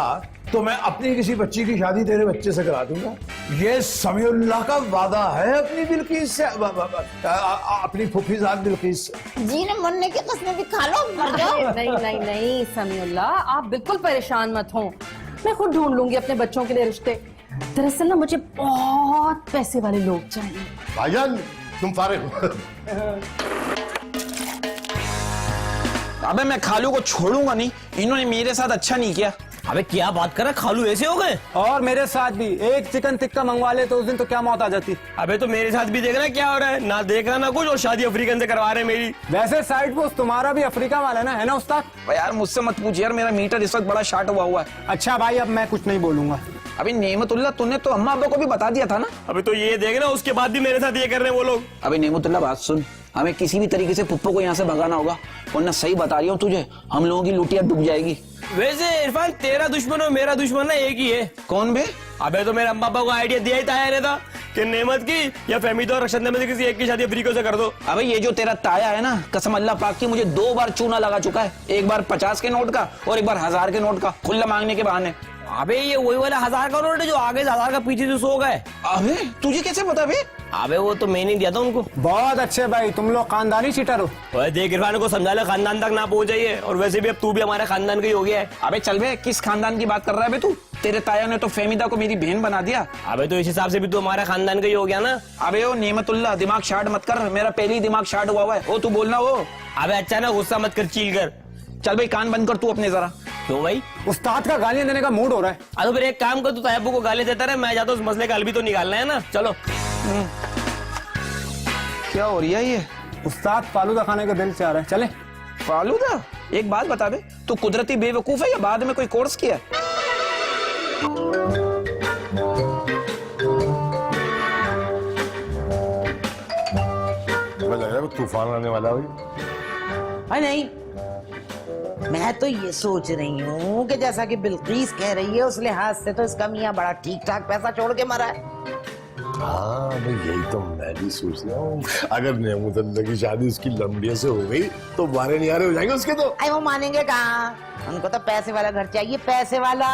तो मैं अपनी किसी बच्ची की शादी तेरे बच्चे से करा दूंगा। ये समीउल्लाह का वादा है अपनी बिल्किस से, अपनी फूफीजाद बिल्किस। जी ने मरने की कसमें भी खा लो, मर जाओ। नहीं समीउल्लाह, आप बिल्कुल परेशान मत हो, मैं खुद ढूंढ लूंगी अपने बच्चों के लिए रिश्ते। दरअसल ना मुझे बहुत पैसे वाले लोग चाहिए। भाईजान तुम फारिग हो? अबे मैं खालू को छोड़ूंगा नहीं, इन्होंने मेरे साथ अच्छा नहीं किया। अबे क्या बात कर रहा, खालू ऐसे हो गए? और मेरे साथ भी एक चिकन टिक्का मंगवा ले तो उस दिन तो क्या मौत आ जाती। अबे तो मेरे साथ भी देखना क्या हो रहा है, ना देखना ना कुछ, और शादी अफ्रीकन से करवा रहे हैं मेरी। वैसे साइड पोस्ट तुम्हारा भी अफ्रीका वाला है ना उस्ताद? यार मुझसे मत पूछ यार, मेरा मीटर इस वक्त बड़ा शार्ट हुआ है। अच्छा भाई अब मैं कुछ नहीं बोलूंगा। अभी नेमतुल्ला तूने तो अम्मा अब्बा को भी बता दिया था ना। अबे तो ये देखना, उसके बाद भी मेरे साथ ये कर रहे हैं वो लोग। अभी नेमतुल्ला बात सुन, हमें किसी भी तरीके से पुप्पो को यहाँ से भगाना होगा, वरना सही बता रही हूँ तुझे, हम लोगों की लुटिया डूब जाएगी। वैसे इरफान तेरा दुश्मन और मेरा दुश्मन ना एक ही है। कौन बे? अबे तो मेरे अम्मा पापा को आइडिया दिया ही ताया ने था कि नेमत की या फहमीदा और रक्षद में से किसी एक की शादी अफ्रीका से कर दो। अबे ये जो तेरा ताया है ना, कसम अल्लाह पाक की, मुझे 2 बार चूना लगा चुका है, एक बार 50 के नोट का और एक बार 1000 के नोट का, खुल्ला मांगने के बहाने। अबे ये वही वाला 1000 का नोट है जो आगे से 1000 का पीछे से सो गए। अबे तुझे कैसे पता बे? अबे वो तो मैंने दिया था उनको। बहुत अच्छे भाई, तुम लोग खानदानी चीटर हो। ओए देख इरफान को समझा ले, खानदान तक ना पहुंचाइए, और वैसे भी अब तू भी हमारे खानदान का ही हो गया है। अबे चल बे, किस खानदान की बात कर रहा है बे तू? तेरे ताया ने तो फहमीदा को मेरी बहन बना दिया। अबे तो इस हिसाब से भी तू हमारे खानदान का ही हो गया ना। अबे ओ नेमतुल्ला, दिमाग शार्ट मत कर, मेरा पहले ही दिमाग शार्ट हुआ है। ओ तू बोलना वो। अबे अच्छा ना गुस्सा मत कर, चील कर। चल भाई कान बंद कर तू अपने जरा। क्यों भाई? उस्ताद का गालियां देने का मूड हो रहा है। अरे फिर एक काम कर, तू तायब्बू को गाली देता रहे, मैं जाता हूँ, उस मसले का हल भी तो निकालना है ना। चलो। क्या हो रही है ये? उस्ताद फालूदा खाने का दिल से आ रहा है, चले? फालूदा? एक बात बता बे, तू कुदरती बेवकूफ है या बाद में कोई कोर्स किया? लग रहा है तूफान आने वाला है। अरे नहीं, मैं तो ये सोच रही हूँ कि जैसा कि बिल्कीस कह रही है, उस लिहाज से तो इसका मियाँ बड़ा ठीक ठाक पैसा छोड़ के मरा है। हाँ भाई यही तो मैं भी सोच रहा हूँ, अगर नेमतुल्ला की शादी उसकी लंबिया से हो गई तो बारे नियारे हो जाएंगे उसके। तो अरे वो मानेंगे कहाँ, उनको तो पैसे वाला घर चाहिए, पैसे वाला।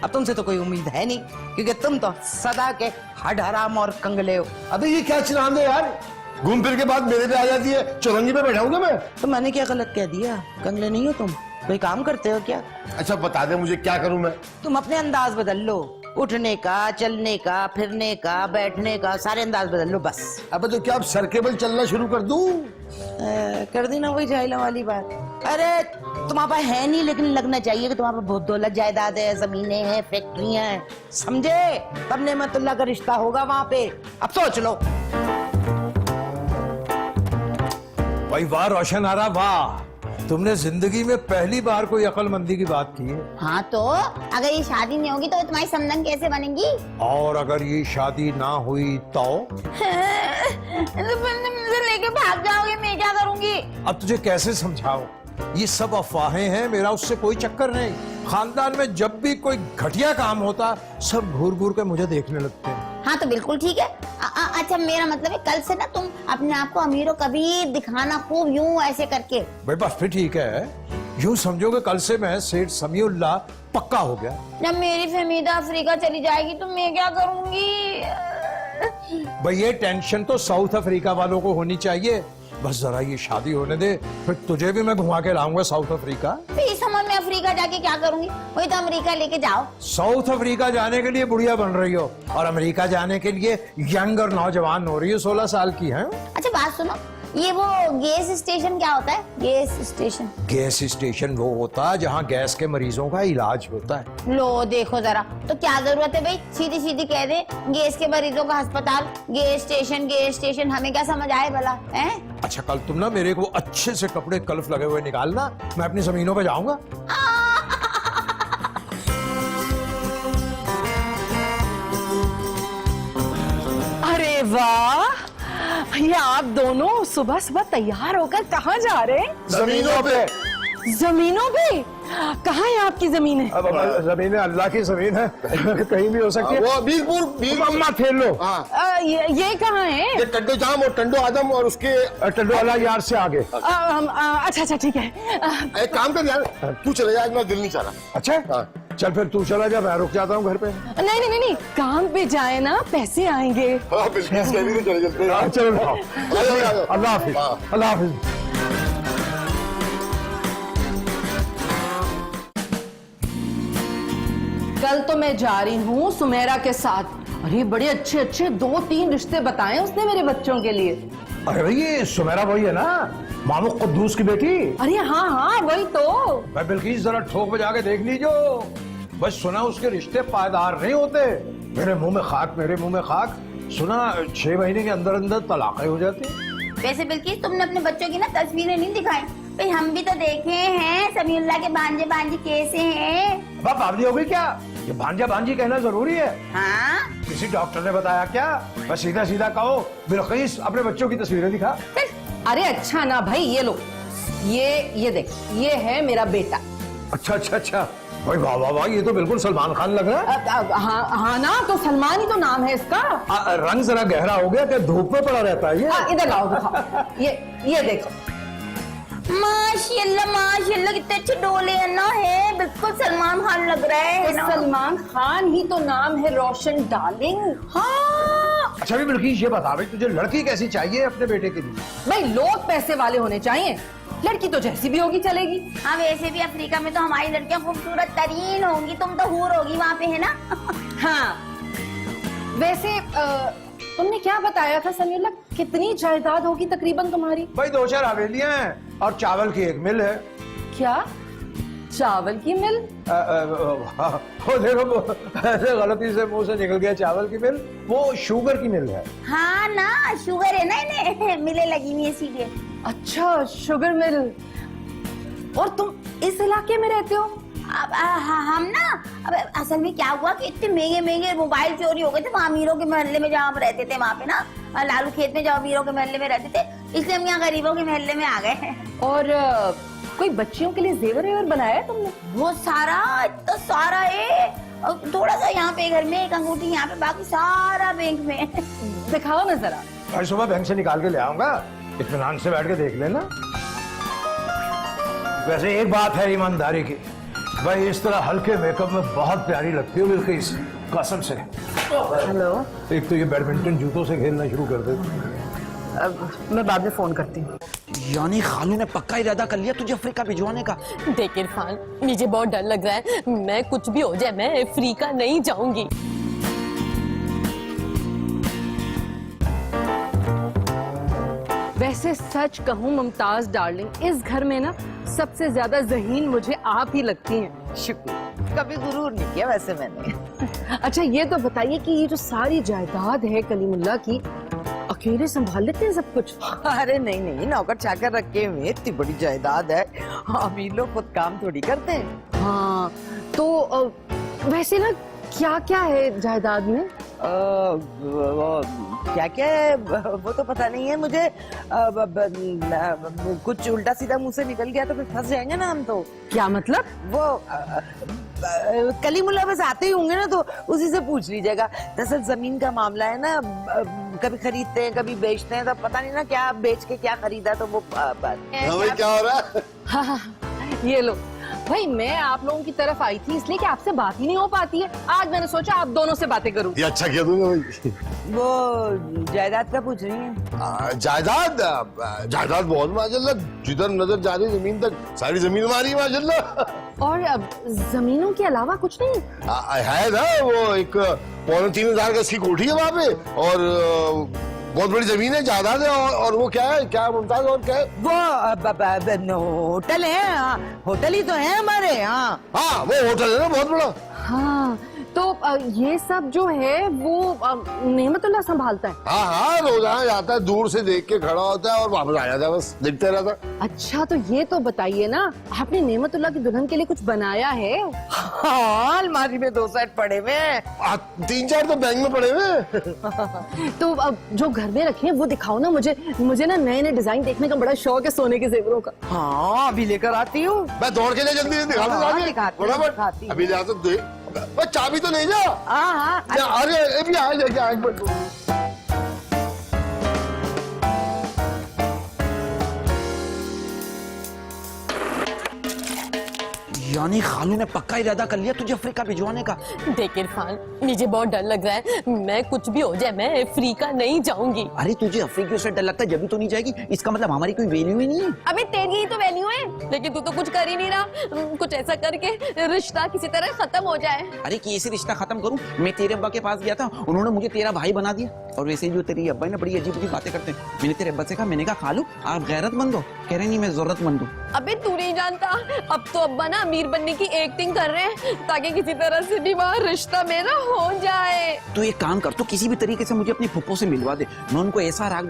अब तुमसे तो कोई उम्मीद है नहीं, क्योंकि तुम तो सदा के हड हराम और कंगले हो। अबे ये क्या चिल्लान दे यार, घूम फिर के बाद मेरे पे आ जाती है, चौरंगी पे बैठाऊंगा मैं। तो मैंने क्या गलत कह दिया? कंगले नहीं हो तुम, कोई काम करते हो क्या? अच्छा बता दे मुझे क्या करूं मैं? तुम अपने अंदाज बदल लो, उठने का, चलने का, फिरने का, बैठने का, सारे अंदाज बदल लो बस। अबे तो क्या अब सरकेबल चलना शुरू कर दूं? कर दी ना वही जाहिला वाली बात। अरे तुम्हारे पास है नहीं, लेकिन लगना चाहिए कि तुम्हारे पास बहुत दौलत जायदाद है, जमीनें हैं, फैक्ट्रियां हैं, समझे? तब नेमतुल्ला का रिश्ता होगा वहां पे। अब सोच लो। भाई वाह रोशन आरा वाह, तुमने जिंदगी में पहली बार कोई अक्लमंदी की बात की है। हाँ तो अगर ये शादी नहीं होगी तो तुम्हारी समधन कैसे बनेगी? और अगर ये शादी ना हुई तो? मुझे लेके भाग जाओगे, मैं क्या करूंगी? अब तुझे कैसे समझाओ, ये सब अफवाहें हैं, मेरा उससे कोई चक्कर नहीं। खानदान में जब भी कोई घटिया काम होता सब घूर घूर के मुझे देखने लगते हैं। हाँ तो बिल्कुल ठीक है। अच्छा मेरा मतलब है कल से ना तुम अपने आप को अमीरों कभी दिखाना खूब यूं ऐसे करके। भाई बस फिर ठीक है, यूं समझोगे कल से मैं सेठ समीउल्लाह पक्का हो गया। जब मेरी फहमीदा अफ्रीका चली जाएगी तो मैं क्या करूंगी? भाई ये टेंशन तो साउथ अफ्रीका वालों को होनी चाहिए, बस जरा ये शादी होने दे, फिर तुझे भी मैं घुमा के लाऊंगा साउथ अफ्रीका। इस समझ में अफ्रीका जाके क्या करूंगी? वही तो अमेरिका लेके जाओ। साउथ अफ्रीका जाने के लिए बुढ़िया बन रही हो और अमेरिका जाने के लिए यंग और नौजवान हो रही हो, 16 साल की है। अच्छा बात सुनो, ये वो गैस स्टेशन क्या होता है? Gas station? गैस स्टेशन वो होता है जहाँ गैस के मरीजों का इलाज होता है। लो देखो जरा, तो क्या जरूरत है भाई, सीधी सीधी कह दे गैस के मरीजों का अस्पताल, गैस स्टेशन, हमें क्या समझ आए भला है? अच्छा कल तुम ना मेरे को अच्छे से कपड़े कल्फ लगे हुए निकालना, मैं अपनी जमीनों पे जाऊंगा। अरे वाह, ये आप दोनों सुबह सुबह तैयार होकर कहाँ जा रहे हैं? जमीनों पे। जमीनों पे? कहाँ है आपकी जमीनें? अब जमीन अल्लाह की जमीन है, कहीं भी हो सकती है। वो बीरपुर अम्मा फेर लो। ये कहाँ है? ये टंडो जाम और टंडो आदम और उसके टंडो वाला यार से आगे। अच्छा ठीक है। एक काम कर यार, तू चले जा, मेरा दिल नहीं चाह रहा। अच्छा चल फिर तू चला जा, मैं रुक जाता हूँ घर पे। नहीं, काम पे जाए ना, पैसे आएंगे। हाँ बिल्कुल, चलो अल्लाह हाफिज, अल्लाह हाफिज। कल तो मैं जा रही हूँ सुमेरा के साथ। अरे बड़े अच्छे 2-3 रिश्ते बताए उसने मेरे बच्चों के लिए। अरे भाई ये सुमेरा वही है ना, मामू कुद्दूस की बेटी। अरे हाँ हाँ वही तो। भाई बिल्किस जरा ठोक बजा के देख लीजो। बस सुना उसके रिश्ते पायदार नहीं होते। मेरे मुंह में खाक, मेरे मुंह में खाक। सुना 6 महीने के अंदर अंदर तलाक़ें हो जाती। वैसे बिल्किस तुमने अपने बच्चों की ना तस्वीरें नहीं दिखाई भाई, हम भी तो देखे हैं समीउल्लाह के भांजे भांजी कैसे हैं। अब बावली हो गई क्या? ये भांजा भांजी कहना जरूरी है? हाँ किसी डॉक्टर ने बताया क्या? बस सीधा सीधा कहो बिल्किस अपने बच्चों की तस्वीरें दिखा। अरे अच्छा ना भाई, ये लो, ये देख, ये है मेरा बेटा। अच्छा अच्छा अच्छा, भाई वाह वाह वाह, ये तो बिल्कुल सलमान खान लग रहा है। हाँ ना, तो सलमान ही तो नाम है इसका। रंग जरा गहरा हो गया क्या? धूप में पड़ा रहता है ये। इधर लाओ दिखाओ, ये देखो। माशाल्लाह माशाल्लाह, कितने अच्छे डोले हैं ना, है बिल्कुल सलमान खान लग रहा है ना। सलमान खान ही तो नाम है, रोशन डार्लिंग। हाँ अच्छा भी बिल्किस ये बता भाई, तुझे लड़की कैसी चाहिए अपने बेटे के लिए? भाई लोग पैसे वाले होने चाहिए, लड़की तो जैसी भी होगी चलेगी। हाँ वैसे भी अफ्रीका में तो हमारी लड़कियां खूबसूरत तरीन होंगी, तुम तो हूर होगी वहाँ पे, है ना। हाँ वैसे तुमने क्या बताया था समीउल्लाह, कितनी जायदाद होगी तकरीबन तुम्हारी? भाई 2-4 हवेलियां हैं और चावल की एक मिल है। क्या चावल की मिल? वो देखो ऐसे गलती से मुंह से निकल गया चावल की मिल, वो शुगर की मिल है। हाँ ना, शुगर है ना इन्हें, मिले लगी हुई है इसीलिए। अच्छा शुगर मिल। और तुम इस इलाके में रहते हो? अब हम ना, अब असल में क्या हुआ कि इतने महंगे महंगे मोबाइल चोरी हो गए थे वहाँ अमीरों के मोहल्ले में, जहाँ हम रहते थे वहाँ पे ना, लालू खेत में जहाँ अमीरों के मोहल्ले में रहते थे, इसलिए हम यहाँ गरीबों के मोहल्ले में आ गए। और कोई बच्चियों के लिए जेवर वेवर बनाया है तुमने? बहुत सारा, इतना सारा है। और थोड़ा सा यहाँ पे घर में एक अंगूठी, यहाँ पे बाकी सारा बैंक में। दिखाओ ना जरा। भाई सुबह बैंक से निकाल के ले आऊंगा, इत्मीनान से बैठ के देख लेना। वैसे एक बात है ईमानदारी की, भाई इस तरह हल्के मेकअप में बहुत प्यारी लगती हो बिल्किस, कसम से। हेलो। एक तो ये बैडमिंटन जूतों से खेलना शुरू कर दे। मैं बाद में फोन करती हूँ। यानी खालू ने पक्का इरादा कर लिया तुझे अफ्रीका भिजवाने का? देख इरफान, मुझे बहुत डर लग रहा है, मैं कुछ भी हो जाए मैं अफ्रीका नहीं जाऊंगी। वैसे सच कहूँ मुमताज डार्लिंग, इस घर में ना सबसे ज्यादा ज़हीन मुझे आप ही लगती हैं। शुक्र, कभी गुरूर नहीं किया वैसे मैंने। अच्छा ये तो बताइए कि ये जो सारी जायदाद है कलीमुल्लाह की, अकेले संभाल लेते हैं सब कुछ? अरे नहीं नहीं, नौकर चाकर रखे हुए, इतनी बड़ी जायदाद है, अमीर लोग खुद काम थोड़ी करते हैं। हाँ तो वैसे ना क्या क्या है जायदाद में? क्या क्या है वो तो पता नहीं है मुझे। कुछ उल्टा सीधा मुंह से निकल गया तो फिर फंस जाएंगे ना हम तो। क्या मतलब? वो कलीमुल्लाह बस आते ही होंगे ना, तो उसी से पूछ लीजिएगा। दरअसल जमीन का मामला है ना, कभी खरीदते हैं कभी बेचते हैं, तो पता नहीं ना क्या बेच के क्या खरीदा, तो वो भाई क्या हो रहा है? हाँ हाँ ये लो भाई, मैं आप लोगों की तरफ आई थी इसलिए कि आपसे बात ही नहीं हो पाती है, आज मैंने सोचा आप दोनों से बातें करूं। ये अच्छा किया तुमने भाई। वो जायदाद का पूछ रही है। जायदाद जायदाद बहुत माशाल्लाह, जिधर नजर जा रही जमीन तक सारी जमीन हमारी माशाल्लाह। और अब जमीनों के अलावा कुछ नहीं? है ना, वो एक 3,500 गज की कोठी है वहाँ पे, और बहुत बड़ी जमीन है, जायदाद है। और वो क्या है, क्या मुमताज, और क्या है? वो होटल है। हाँ, होटल ही तो है हमारे यहाँ। हाँ वो होटल है ना बहुत बड़ा। हाँ तो ये सब जो है वो नेमतुल्लाह संभालता है? हाँ हाँ, रोजाना जाता है, दूर से देख के खड़ा होता है और वापस आ जाता है, बस देखते रहता है। अच्छा तो ये तो बताइए ना, आपने नेमतुल्लाह की दुल्हन के लिए कुछ बनाया है? हाँ, अलमारी में 2 सेट पड़े हुए हैं। 3-4 तो बैंक में पड़े हुए। तो अब जो घर में रखे हैं वो दिखाओ ना मुझे ना नए नए डिजाइन देखने का बड़ा शौक है, सोने के जेवरों का। हाँ अभी लेकर आती हूँ। मैं दौड़ के ले जल्दी से दिखाती हूँ। अभी जा तो दे, चाबी तो नहीं जा। हाँ हाँ अरे अभी आ जाएगा। जाने खालू ने पक्का इरादा कर लिया तुझे अफ्रीका भिजवाने का। देख इरफान, मुझे बहुत डर लग रहा है, मैं कुछ भी हो जाए मैं अफ्रीका नहीं जाऊंगी। अरे तुझे अफ्रीका से डर लगता है जब भी तो नहीं जाएगी, इसका मतलब हमारी कोई वैल्यू ही नहीं है। अबे तेरी ही तो वैल्यू है, लेकिन तू तो कुछ कर ही नहीं रहा। कुछ ऐसा करके रिश्ता किसी तरह खत्म हो जाए। अरे कैसे रिश्ता खत्म करूं? मैं तेरे अब्बा के पास गया था, उन्होंने मुझे तेरा भाई बना दिया। और वैसे जो तेरी अब्बा है ना, बड़ी अजीब अजीब बातें करते हैं। मैंने तेरे अब्बा से कहा, मैंने कहा खालू आप गैरतमंद हो? कह रहे नहीं मैं जरूरतमंद हूँ। अबे तू नहीं जानता, अब तो अब्बा ना अमीर बनने की एक्टिंग कर रहे हैं ताकि किसी तरह से भी वहाँ रिश्ता मेरा हो जाए। तो एक काम कर, तो किसी भी तरीके से मुझे अपनी फुप्पो से मिलवा दे। मैं उनको ऐसा राख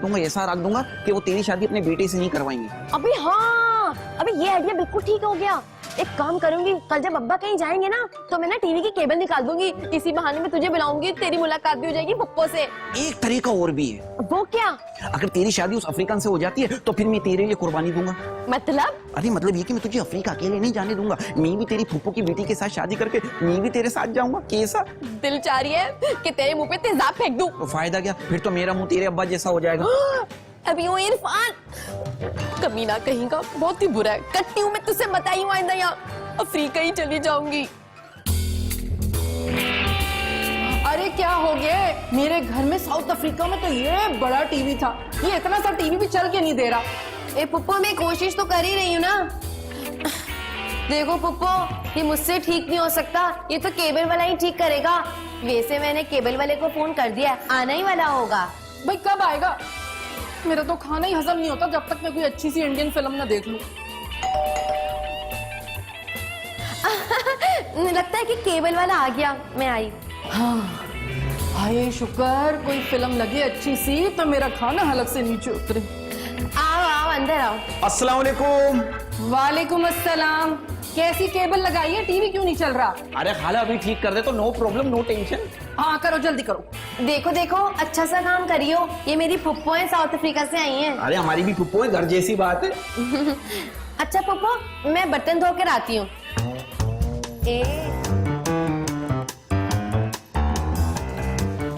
दूंगा कि वो तेरी शादी अपने बेटे से नहीं करवाएंगे। अबे हाँ, अबे ये आइडिया बिल्कुल ठीक हो गया। एक काम करूंगी, कल जब अब्बा कहीं जाएंगे ना तो मैं ना टीवी की केबल निकाल दूंगी, इसी बहाने में तुझे बुलाऊंगी, तेरी मुलाकात भी हो जाएगी पप्पो से। एक तरीका और भी है। वो क्या? अगर तेरी शादी उस अफ्रीकन से हो जाती है तो फिर मैं तेरे लिए कुर्बानी दूंगा। मतलब? अरे मतलब ये कि मैं तुझे अफ्रीका अकेले नहीं जाने दूंगा, मैं भी तेरी फुप्पो की बेटी के साथ शादी करके मैं भी तेरे साथ जाऊंगा। कैसा? दिल चाह रही है कि तेरे मुंह पे तेजाब फेंक दूं। तो फायदा क्या, फिर तो मेरा मुंह तेरे अब्बा जैसा हो जाएगा। अभी वो इरफान कमीना कहीं का बहुत ही बुरा है। कट्टी हूँ मैं, तुझसे बताई हूँ आइंदा यहाँ अफ्रीका ही चली जाऊंगी। अरे क्या हो गया? मेरे घर में साउथ अफ्रीका में तो ये बड़ा टीवी था, ये इतना सा टीवी भी चल के नहीं दे रहा। ए पुप्पो, मैं कोशिश तो कर ही रही हूँ ना। देखो पुप्पो, ये मुझसे ठीक नहीं हो सकता, ये तो केबल वाला ही ठीक करेगा। वैसे मैंने केबल वाले को फोन कर दिया, आना ही वाला होगा। भाई कब आएगा? मेरा तो खाना ही हजम नहीं होता जब तक मैं कोई अच्छी सी इंडियन फिल्म ना देख लूं। लगता है कि केबल वाला आ गया, मैं आई। हाँ, हाय शुक्र, कोई फिल्म लगी अच्छी सी तो मेरा खाना हलक से नीचे उतरे। आओ आओ अंदर आओ। अस्सलाम वालेकुम। वालेकुम अस्सलाम। कैसी केबल लगाई है, टीवी क्यों नहीं चल रहा? अरे खाला अभी ठीक कर दे तो नो प्रॉब्लम नो टेंशन। हाँ करो, जल्दी करो। देखो देखो, अच्छा सा काम करियो, ये मेरी फुप्पो है, साउथ अफ्रीका से आई हैं। अरे हमारी भी फुप्पो है, घर जैसी बात है। अच्छा फुप्पो, मैं बर्तन धो कर आती हूँ।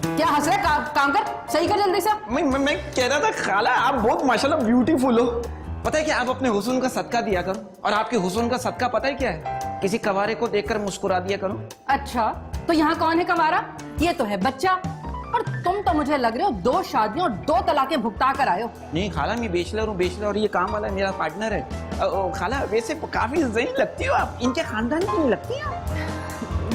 क्या हंस रहा है? काम कर, सही कर जल्दी से। मैं कह रहा था खाला आप बहुत माशाल्लाह ब्यूटीफुल हो। पता है कि आप अपने हुस्न का सदका दिया करो, और आपके हुस्न का सदका पता है क्या है? किसी कवारे को देखकर मुस्कुरा दिया करो। अच्छा, तो यहाँ कौन है कवारा? ये तो है बच्चा। और तुम तो मुझे लग रहे हो 2 शादियों और 2 तलाकें भुगता कर आए हो। नहीं खाला, मैं बेचलर हूँ, बेचलर, और ये काम वाला मेरा पार्टनर है। खाला वैसे काफी ज़हीन लगती हो आप, इनके खानदान की नहीं लगती आप।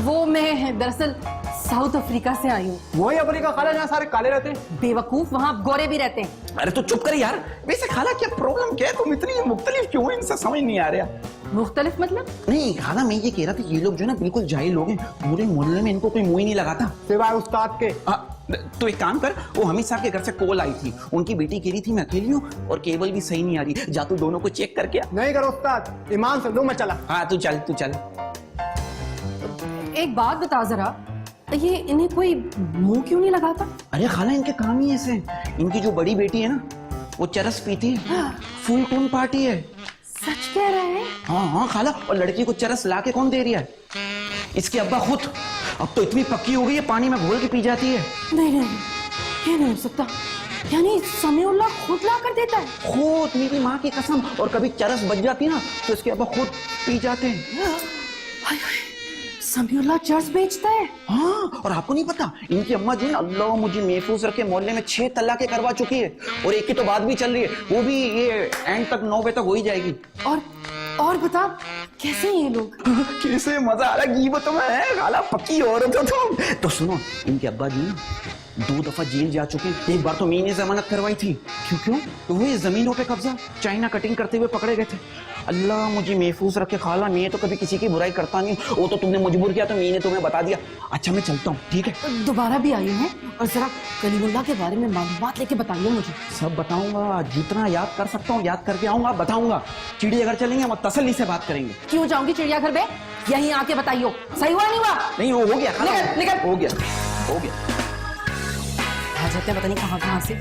वो मैं दरअसल साउथ अफ्रीका से आई हूँ। वही अफ्रीका खाला जहाँ सारे काले रहते हैं। बेवकूफ, वहाँ गोरे भी रहते हैं। अरे तो चुप कर यार। वैसे खाला क्या प्रॉब्लम क्या है, तुम इतनी मुख्तलिफ क्यों है, इनसे समझ नहीं आ रहा। मुख्तलिफ मतलब? नहीं खाला, मैं ये कह रहा था ये लोग जो ना बिल्कुल जाहिल लोग हैं, पूरे मोहल्ले में इनको कोई मुंह ही नहीं लगाता सिवाय उस्ताद के। तो एक काम कर, वो हमीद साहब के घर से कॉल आई थी, उनकी बेटी कह रही थी मैं अकेली हूँ और केबल भी सही नहीं आ रही, जा तू दोनों को चेक करके आ। नहीं करो उस्ताद, ईमान से दो, मैं चला। हाँ तू चल तू चल। एक बात बता जरा, ये इन्हें कोई मुंह क्यों नहीं लगाता? अरे खाला इनके काम ही ऐसे, इनकी जो बड़ी बेटी है ना वो चरस पीती है, फुल टून पार्टी है। सच कह रहे हैं? हाँ हाँ खाला, और लड़की को चरस ला के कौन दे रहा है? इसके अब्बा खुद। अब तो इतनी पक्की हो गई है, पानी में घोल के पी जाती है। नहीं नहीं, ये नहीं हो सकता। यानी समीउल्लाह खुद ला कर देता है? खुद, मेरी माँ की कसम। और कभी चरस बच जाती है ना तो इसके अब्बा खुद पी जाते हैं। हाय हाय, समीउल्लाह चर्च बेचता है? हाँ, और आपको नहीं पता इनकी अम्मा जी ना अल्लाह मुझे महफूज रखे मोहल्ले में 6 तलाकें करवा चुकी है, और एक की तो बात भी चल रही है, वो भी ये एंड तक 9 बजे तक हो ही जाएगी। और बता, कैसे ये लोग? कैसे मजा आ रहा है, गिबत में है खाला, पक्की औरत हो तुम। तो सुनो, इनके अब्बा जी 2 दफा जेल जा चुके हैं। एक बार तो मैंने जमानत करवाई थी। क्यों? तो वो जमीनों पे कब्जा, चाइना कटिंग करते हुए पकड़े गए थे। अल्लाह मुझे महफूज रखे खाला, मैं तो कभी किसी की बुराई करता नहीं, वो तो तुमने मजबूर किया तो मैंने तुम्हें बता दिया। अच्छा मैं चलता हूँ, ठीक है? दोबारा भी आई हूँ, और जरा कलीमुल्लाह के बारे में मालूमात लेके बताइए मुझे। सब बताऊंगा, जितना याद कर सकता हूँ याद करके आऊंगा, बताऊंगा। चिड़ियाघर चलेंगे, हम तसल्ली से बात करेंगे। क्यों जाऊंगी चिड़ियाघर में? यहीं आके बताइयो, सही हुआ नहीं हुआ? नहीं वो हो गया खाला, निकल। हो गया हो गया। आ जाते हैं पता नहीं कहाँ से।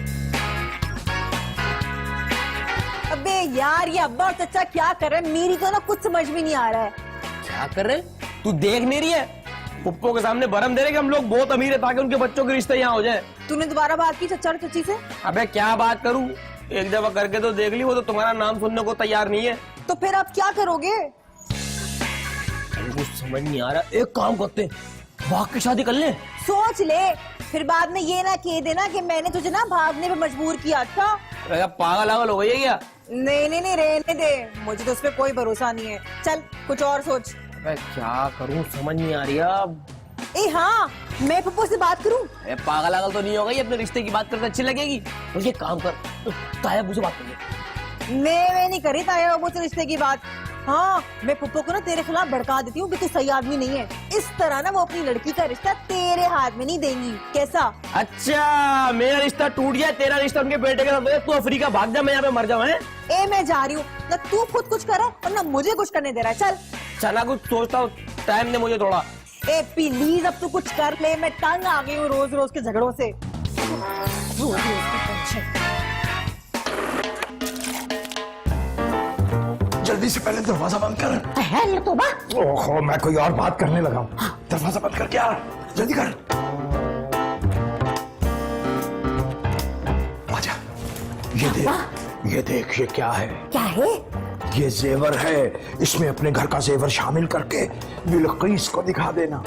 अबे यार, ये अब्बा और चचा क्या कर रहे हैं, मेरी तो ना कुछ समझ में नहीं आ रहा है। क्या कर रहे? तू देख नहीं रही है? पुप्पो के सामने भरम दे रहे कि हम लोग बहुत अमीर है ताकि उनके बच्चों के रिश्ते यहाँ हो जाए। तूने दोबारा बात की चचा और चची से? अबे क्या बात करूं, एक दफा करके तो देख ली, वो तो तुम्हारा नाम सुनने को तैयार नहीं है। तो फिर आप क्या करोगे? कुछ समझ नहीं आ रहा। एक काम करते हैं, भाग के शादी कर ले। सोच ले, फिर बाद में ये ना कह देना कि मैंने तुझे ना भागने पे मजबूर किया था। अरे पागल आगल हो गई है क्या? नहीं नहीं नहीं, रहने दे, मुझे तो उस पर कोई भरोसा नहीं है। चल कुछ और सोच। मैं क्या करूं समझ नहीं आ रही अब। ए हाँ, मैं पप्पू से बात करूं? अरे पागल आगल तो नहीं होगा, ये अपने रिश्ते की बात करते अच्छी लगेगी। मुझे काम कर, ताया मुझे बात कर ले। मैं नहीं करी ताया बाबू से रिश्ते की बात। हाँ, मैं पप्पू को ना तेरे खिलाफ भड़का देती हूँ कि तू सही आदमी नहीं है। इस तरह ना वो अपनी लड़की का रिश्ता तेरे हाथ में नहीं देंगी। कैसा? अच्छा, मेरा रिश्ता टूट गया, तेरा रिश्ता उनके बेटे के साथ। तू अफ्रीका भाग जा, मैं यहाँ पे मर जाऊँ। ए मैं जा रही हूँ ना, तू खुद कुछ कर और ना मुझे कुछ करने दे रहा है। चल चला, कुछ सोचता हूँ, टाइम दे मुझे थोड़ा। ए प्लीज अब तू कुछ कर ले, मैं तंग आ गई हूँ रोज रोज के झगड़ों से। रोज रोज की टेंशन। जल्दी से पहले दरवाजा बंद कर। है तोबा। ओहो, मैं कोई और बात करने लगा हूँ। दरवाजा बंद कर, क्या जल्दी कर। आजा, ये देख ये क्या है? क्या है? ये जेवर है, इसमें अपने घर का जेवर शामिल करके बिल्किस को दिखा देना।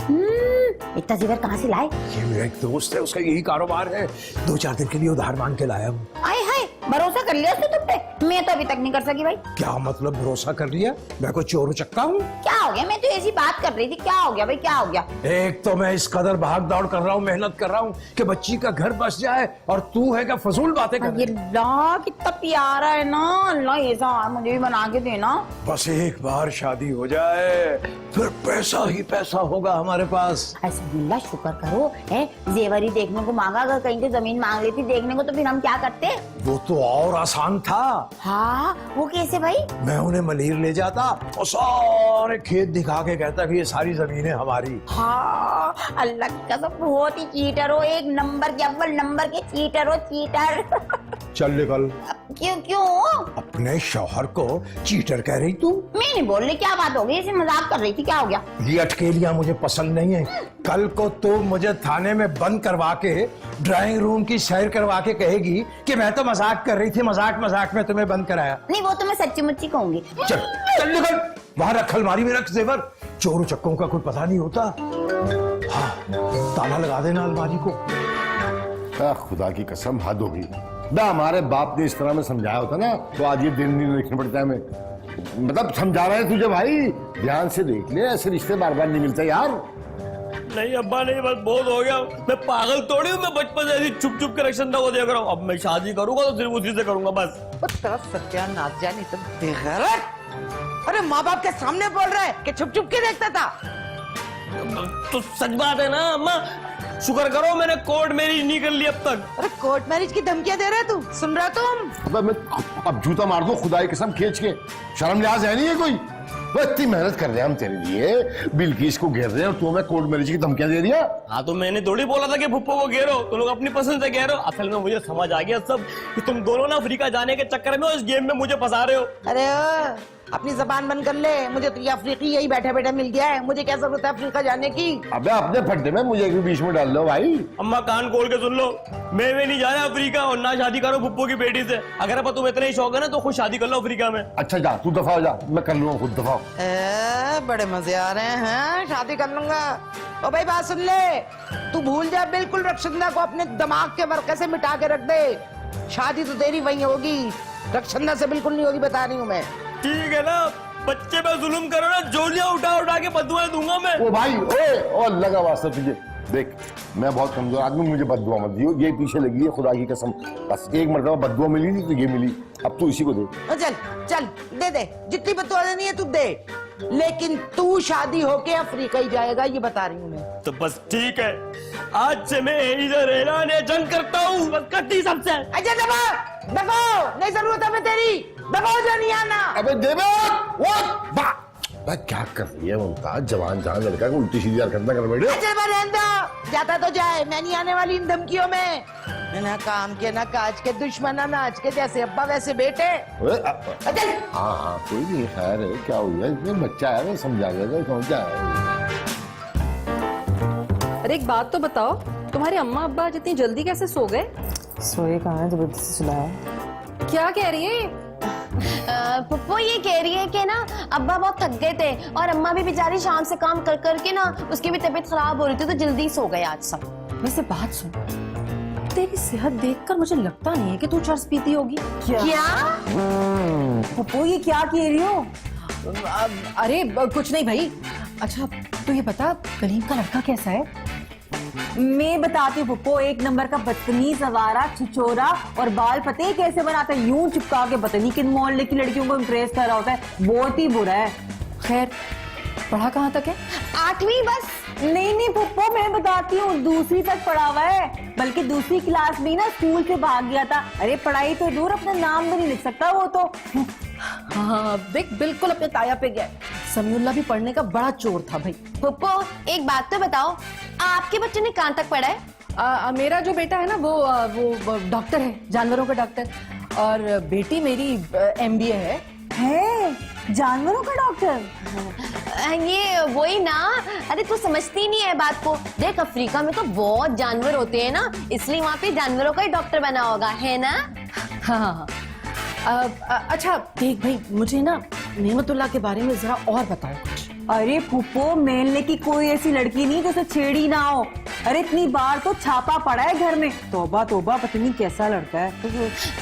इतना जेवर कहाँ से लाए? ये मेरा एक दोस्त है, उसका यही कारोबार है। 2-4 दिन के लिए उधार मांग के लाया हूँ। आए हाय, भरोसा कर लिया उसने तुम पे? मैं तो अभी तक नहीं कर सकी भाई। क्या मतलब भरोसा कर लिया? मैं कोई चोर उचक्का हूँ? क्या हो गया? मैं तो ऐसी बात कर रही थी। क्या हो गया भाई, क्या हो गया? एक तो मैं इस कदर भाग दौड़ कर रहा हूँ, मेहनत कर रहा हूँ कि बच्ची का घर बस जाए, और तू है क्या फजूल बातें कर? अल्लाह कितना प्यारा है ना। अल्लाह ऐसा मुझे भी बना के देना। बस एक बार शादी हो जाए, फिर पैसा ही पैसा होगा हमारे पास। अल्लाह शुक्र करो है, जेवर ही देखने को मांगा। अगर कहीं से जमीन मांग लेती देखने को तो फिर हम क्या करते? वो तो और आसान था। हाँ, वो कैसे भाई? मैं उन्हें मलीर ले जाता और सारे खेत दिखा के कहता कि ये सारी जमीनें हमारी। हाँ, अल्लाह की कसम बहुत ही चीटर हो, एक नंबर के अव्वल नंबर के चीटर हो, चीटर। चल निकल। क्यों क्यों? अपने शौहर को चीटर कह रही तू? मैं नहीं बोल रही, क्या बात हो गई? ऐसे मजाक कर रही थी, क्या हो गया? ये अटकेलियां मुझे पसंद नहीं है। कल को तो मुझे थाने में बंद करवा के ड्राइंग रूम की सैर करवा के कहेगी कि मैं तो मजाक कर रही थी, मजाक मजाक में तुम्हें बंद कराया। नहीं, वो तो मैं सच्ची मुच्ची कहूंगी। चल चल निकल, वहां रख अलमारी में रख जेवर। चोर चक्कों का कुछ पता नहीं होता। हाँ, ताला लगा देना अलमारी को। खुदा की कसम हद हो गई ना। हमारे बाप ने इस तरह में समझाया होता ना तो आज ये दिन नहीं लिखना पड़ता है। हमें मतलब समझा रहा है तुझे भाई, ध्यान से देख ले, ऐसे रिश्ते बार बार नहीं मिलते यार। नहीं अब्बा नहीं, बस बहुत हो गया। मैं पागल थोड़ी हूँ, मैं बचपन से ऐसी छुप छुप के रक्षणदा को देख रहा हूँ। अब मैं शादी करूंगा तो सिर्फ उसी से करूंगा बस। सत्यानाश जानी तुम बेगैरत। अरे माँ बाप के सामने बोल रहा है कि छुप छुप के देखता था। तो सच बात है ना अम्मा, शुक्र करो मैंने कोर्ट मैरिज नहीं कर ली अब तक। अरे कोर्ट मैरिज की धमकियां दे रहे तू, सुन रहा तुम? अबे मैं अब जूता मार दूं खुदा की कसम खींच के। शर्म लिहाज है नहीं है कोई? वो इतनी मेहनत कर रहे हैं हम तेरे लिए, बिल्किस को घेर रहे हैं और तू हमें कोर्ट मैरिज की धमकियां दे दिया। हाँ तो मैंने थोड़ी बोला था कि फुप्पो को घेरो, तुम लोग अपनी पसंद से घेरो। असल में मुझे समझ आ गया सब कि तुम दोनों ना अफ्रीका जाने के चक्कर में इस गेम में मुझे फंसा रहे हो। अरे अपनी जबान बंद कर ले, मुझे तो ये अफ्रीकी यही बैठे बैठे मिल गया है, मुझे क्या जरूरत है अफ्रीका जाने की? अबे अपने फड्डे में मुझे भी बीच में डाल लो भाई। अम्मा कान खोल के सुन लो, मैं नहीं जा रहा अफ्रीका और ना शादी करो फुप्पो की बेटी से। अगर अब तुम्हें इतना ही शौक है ना तो खुद शादी कर लो अफ्रीका में। अच्छा जा तू दफा हो जा, मैं कर लूंगा खुद दफा। बड़े मजे आ रहे हैं, शादी कर लूंगा। ओ भाई बात सुन ले, तू भूल जा बिल्कुल रक्षंदा को, अपने दिमाग के वर्के से मिटा के रख दे। शादी तो तेरी वही होगी, रक्षंदा से बिल्कुल नहीं होगी, बता रही हूँ मैं। ठीक है ना, बच्चे पे जुल्म करो ना, जोलियां उठा उठा के बदुआएं दूंगा मैं। ओ भाई ओ लगा वास्ता तुझे, देख मैं बहुत कमजोर आदमी, मुझे बददुआ मत दियो। ये पीछे लगी है खुदा की कसम, बस एक मरतबा बददुआ मिली थी तो ये मिली, अब तू इसी को दे। चल चल दे दे, जितनी बददुआ देनी है तू दे, लेकिन तू शादी होके अफ्रीका ही जाएगा, ये बता रही हूँ मैं। तो बस ठीक है, आज से मैं इधर ऐलान जंग करता हूँ, बस कटी सबसे। अच्छा दबा दबा, नहीं जरूरत है मैं तेरी, दबाओ जा नहीं आना। अबे देवे भाई क्या कर रही है मुमताज, जवान जहां लड़का को उल्टी सीधी हरकत कर बैठे। अच्छा रहने दो, जाता तो जाए, मैं नहीं आने वाली इन धमकियों में। ना काम के ना काज के, दुश्मन नाच के, जैसे अब्बा वैसे बेटे। हाँ हाँ कोई नहीं, खैर है, क्या हो गया, इसमें बच्चा है, समझा गया कौन क्या है। अरे एक बात तो बताओ, तुम्हारे अम्मा अब्बा जितनी जल्दी कैसे सो गए? सोए कहाँ है, जबरदस्ती सुलाया। क्या कह रही है? पप्पू ये कह रही है कि ना अब्बा बहुत थक गए थे और अम्मा भी बेचारी शाम से काम कर करके ना उसकी भी तबीयत खराब हो रही थी तो जल्दी सो गए आज सब। वैसे बात सुन, तेरी सेहत देखकर मुझे लगता नहीं है कि तू चर्स पीती होगी। क्या? पप्पू ये क्या कह रही हो? अरे कुछ नहीं भाई। अच्छा तू ये बता कलीम का लड़का कैसा है? मैं बताती हूँ पप्पो, एक नंबर का बदतमीज, आवारा, छिछोरा और बाल पते हैं कैसे बनाता है, यूं चिपका के पता नहीं किन मोहल्ले की लड़कियों को इम्प्रेस कर रहा होता है, बहुत ही बुरा है। खैर पढ़ा कहाँ तक है? 8वीं बस। नहीं पप्पो मैं बताती हूँ, दूसरी तक पढ़ा हुआ है, बल्कि दूसरी क्लास में ना स्कूल से भाग गया था। अरे पढ़ाई तो दूर, अपना नाम भी नहीं लिख सकता वो तो। हाँ देख बिल्कुल अपने ताया पे गया। समीउल्लाह भी पढ़ने का बड़ा चोर था भाई। पप्पू एक बात तो बताओ, आपके बच्चे ने कहाँ तक पढ़ा है? मेरा जो बेटा है ना वो डॉक्टर है, जानवरों का डॉक्टर, और बेटी मेरी MBA है जानवरों का डॉक्टर। ये वही ना, अरे तू समझती नहीं है बात को। देख अफ्रीका में तो बहुत जानवर होते हैं ना, इसलिए वहाँ पे जानवरों का ही डॉक्टर बना होगा, है ना? हाँ। अच्छा देख भाई, मुझे ना नेमतुल्लाह के बारे में जरा और बताओ कुछ। अरे पुप्पो, मेलने की कोई ऐसी लड़की नहीं जैसे छेड़ी ना हो। अरे इतनी बार तो छापा पड़ा है घर में, तौबा तौबा, पता नहीं कैसा लड़का है।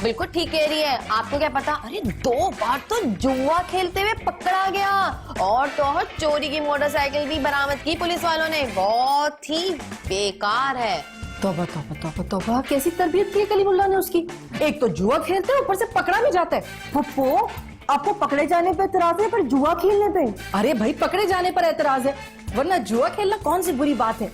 बिल्कुल ठीक कह रही है, आपको क्या पता, अरे 2 बार तो जुआ खेलते हुए पकड़ा गया, और तो और चोरी की मोटरसाइकिल भी बरामद की पुलिस वालों ने। बहुत ही बेकार है। तौबा तौबा तौबा तौबा, कैसी तरबियत की है कलीमुल्लाह ने उसकी। एक तो जुआ खेलते हैं, ऊपर से पकड़ा भी जाता है। पुप्पो आपको पकड़े जाने पे एतराज है, पर जुआ खेलने पे? अरे भाई पकड़े जाने पर एतराज है, वरना जुआ खेलना कौन सी बुरी बात है।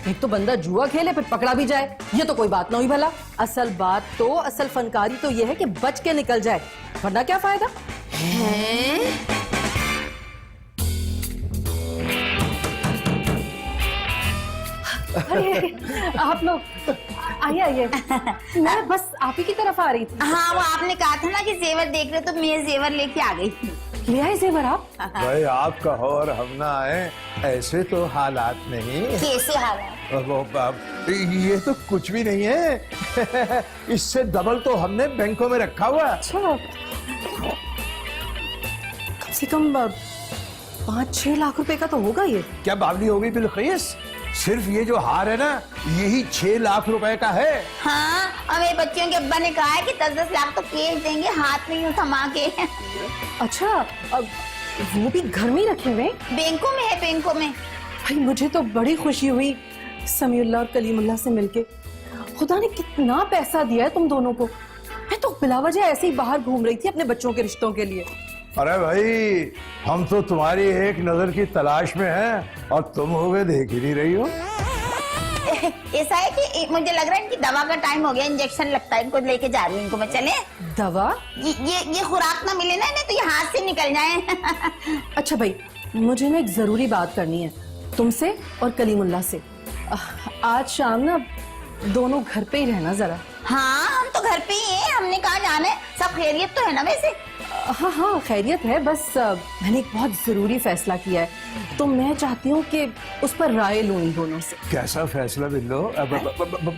एक तो बंदा जुआ खेले फिर पकड़ा भी जाए, ये तो कोई बात ना हुई भला। असल बात तो, असल फनकारी तो ये है कि बच के निकल जाए, वरना क्या फायदा है? अरे आप लोग आइए मैं बस आप ही की तरफ आ रही थी। हाँ वो आपने कहा था ना कि जेवर देख रहे, तो मैं जेवर लेके आ गई। ले आए जेवर आप? भाई आप कहो और हम ना आए, ऐसे तो हालात नहीं। कैसे हालात? ये तो कुछ भी नहीं है। इससे डबल तो हमने बैंकों में रखा हुआ। अच्छा, कम से कम 5-6 लाख रुपए का तो होगा ये। क्या बावली होगी बिलखीस? सिर्फ ये जो हार है ना, यही 6 लाख रुपए का है। हाँ, और मेरे बच्चों के अब्बा ने कहा है कि 10-10 लाख तो कैश देंगे, हाथ में यूं थमा के। अच्छा, अब वो भी घर में ही रखे हुए? बैंकों में है, बैंकों में। भाई मुझे तो बड़ी खुशी हुई समीउल्लाह और कलीमुल्लाह से मिलके। खुदा ने कितना पैसा दिया है तुम दोनों को। मैं तो बिलावजह ऐसे ही बाहर घूम रही थी अपने बच्चों के रिश्तों के लिए। अरे भाई, हम तो तुम्हारी एक नजर की तलाश में हैं और तुम हो गए देख ही नहीं रही हो। ऐसा है कि मुझे लग रहा है इनकी दवा का टाइम हो गया, इंजेक्शन लगता है, इनको लेके जा रही हूँ इनको मैं। चले? दवा? ये खुराक ना मिले ना इन्हें तो ये हाथ से निकल जाए। अच्छा भाई, मुझे ना एक जरूरी बात करनी है तुमसे और कलीमुल्लाह से। आज शाम ना दोनों घर पे ही रहना जरा। हाँ हम तो घर पे ही हैं, हमने कहा जाना है। सब खैरियत तो है ना वैसे? हाँ खैरियत है, बस मैंने एक बहुत जरूरी फैसला किया है, तो मैं चाहती हूँ कि उस पर राय लूं इन दोनों से। कैसा फैसला बिल्लो?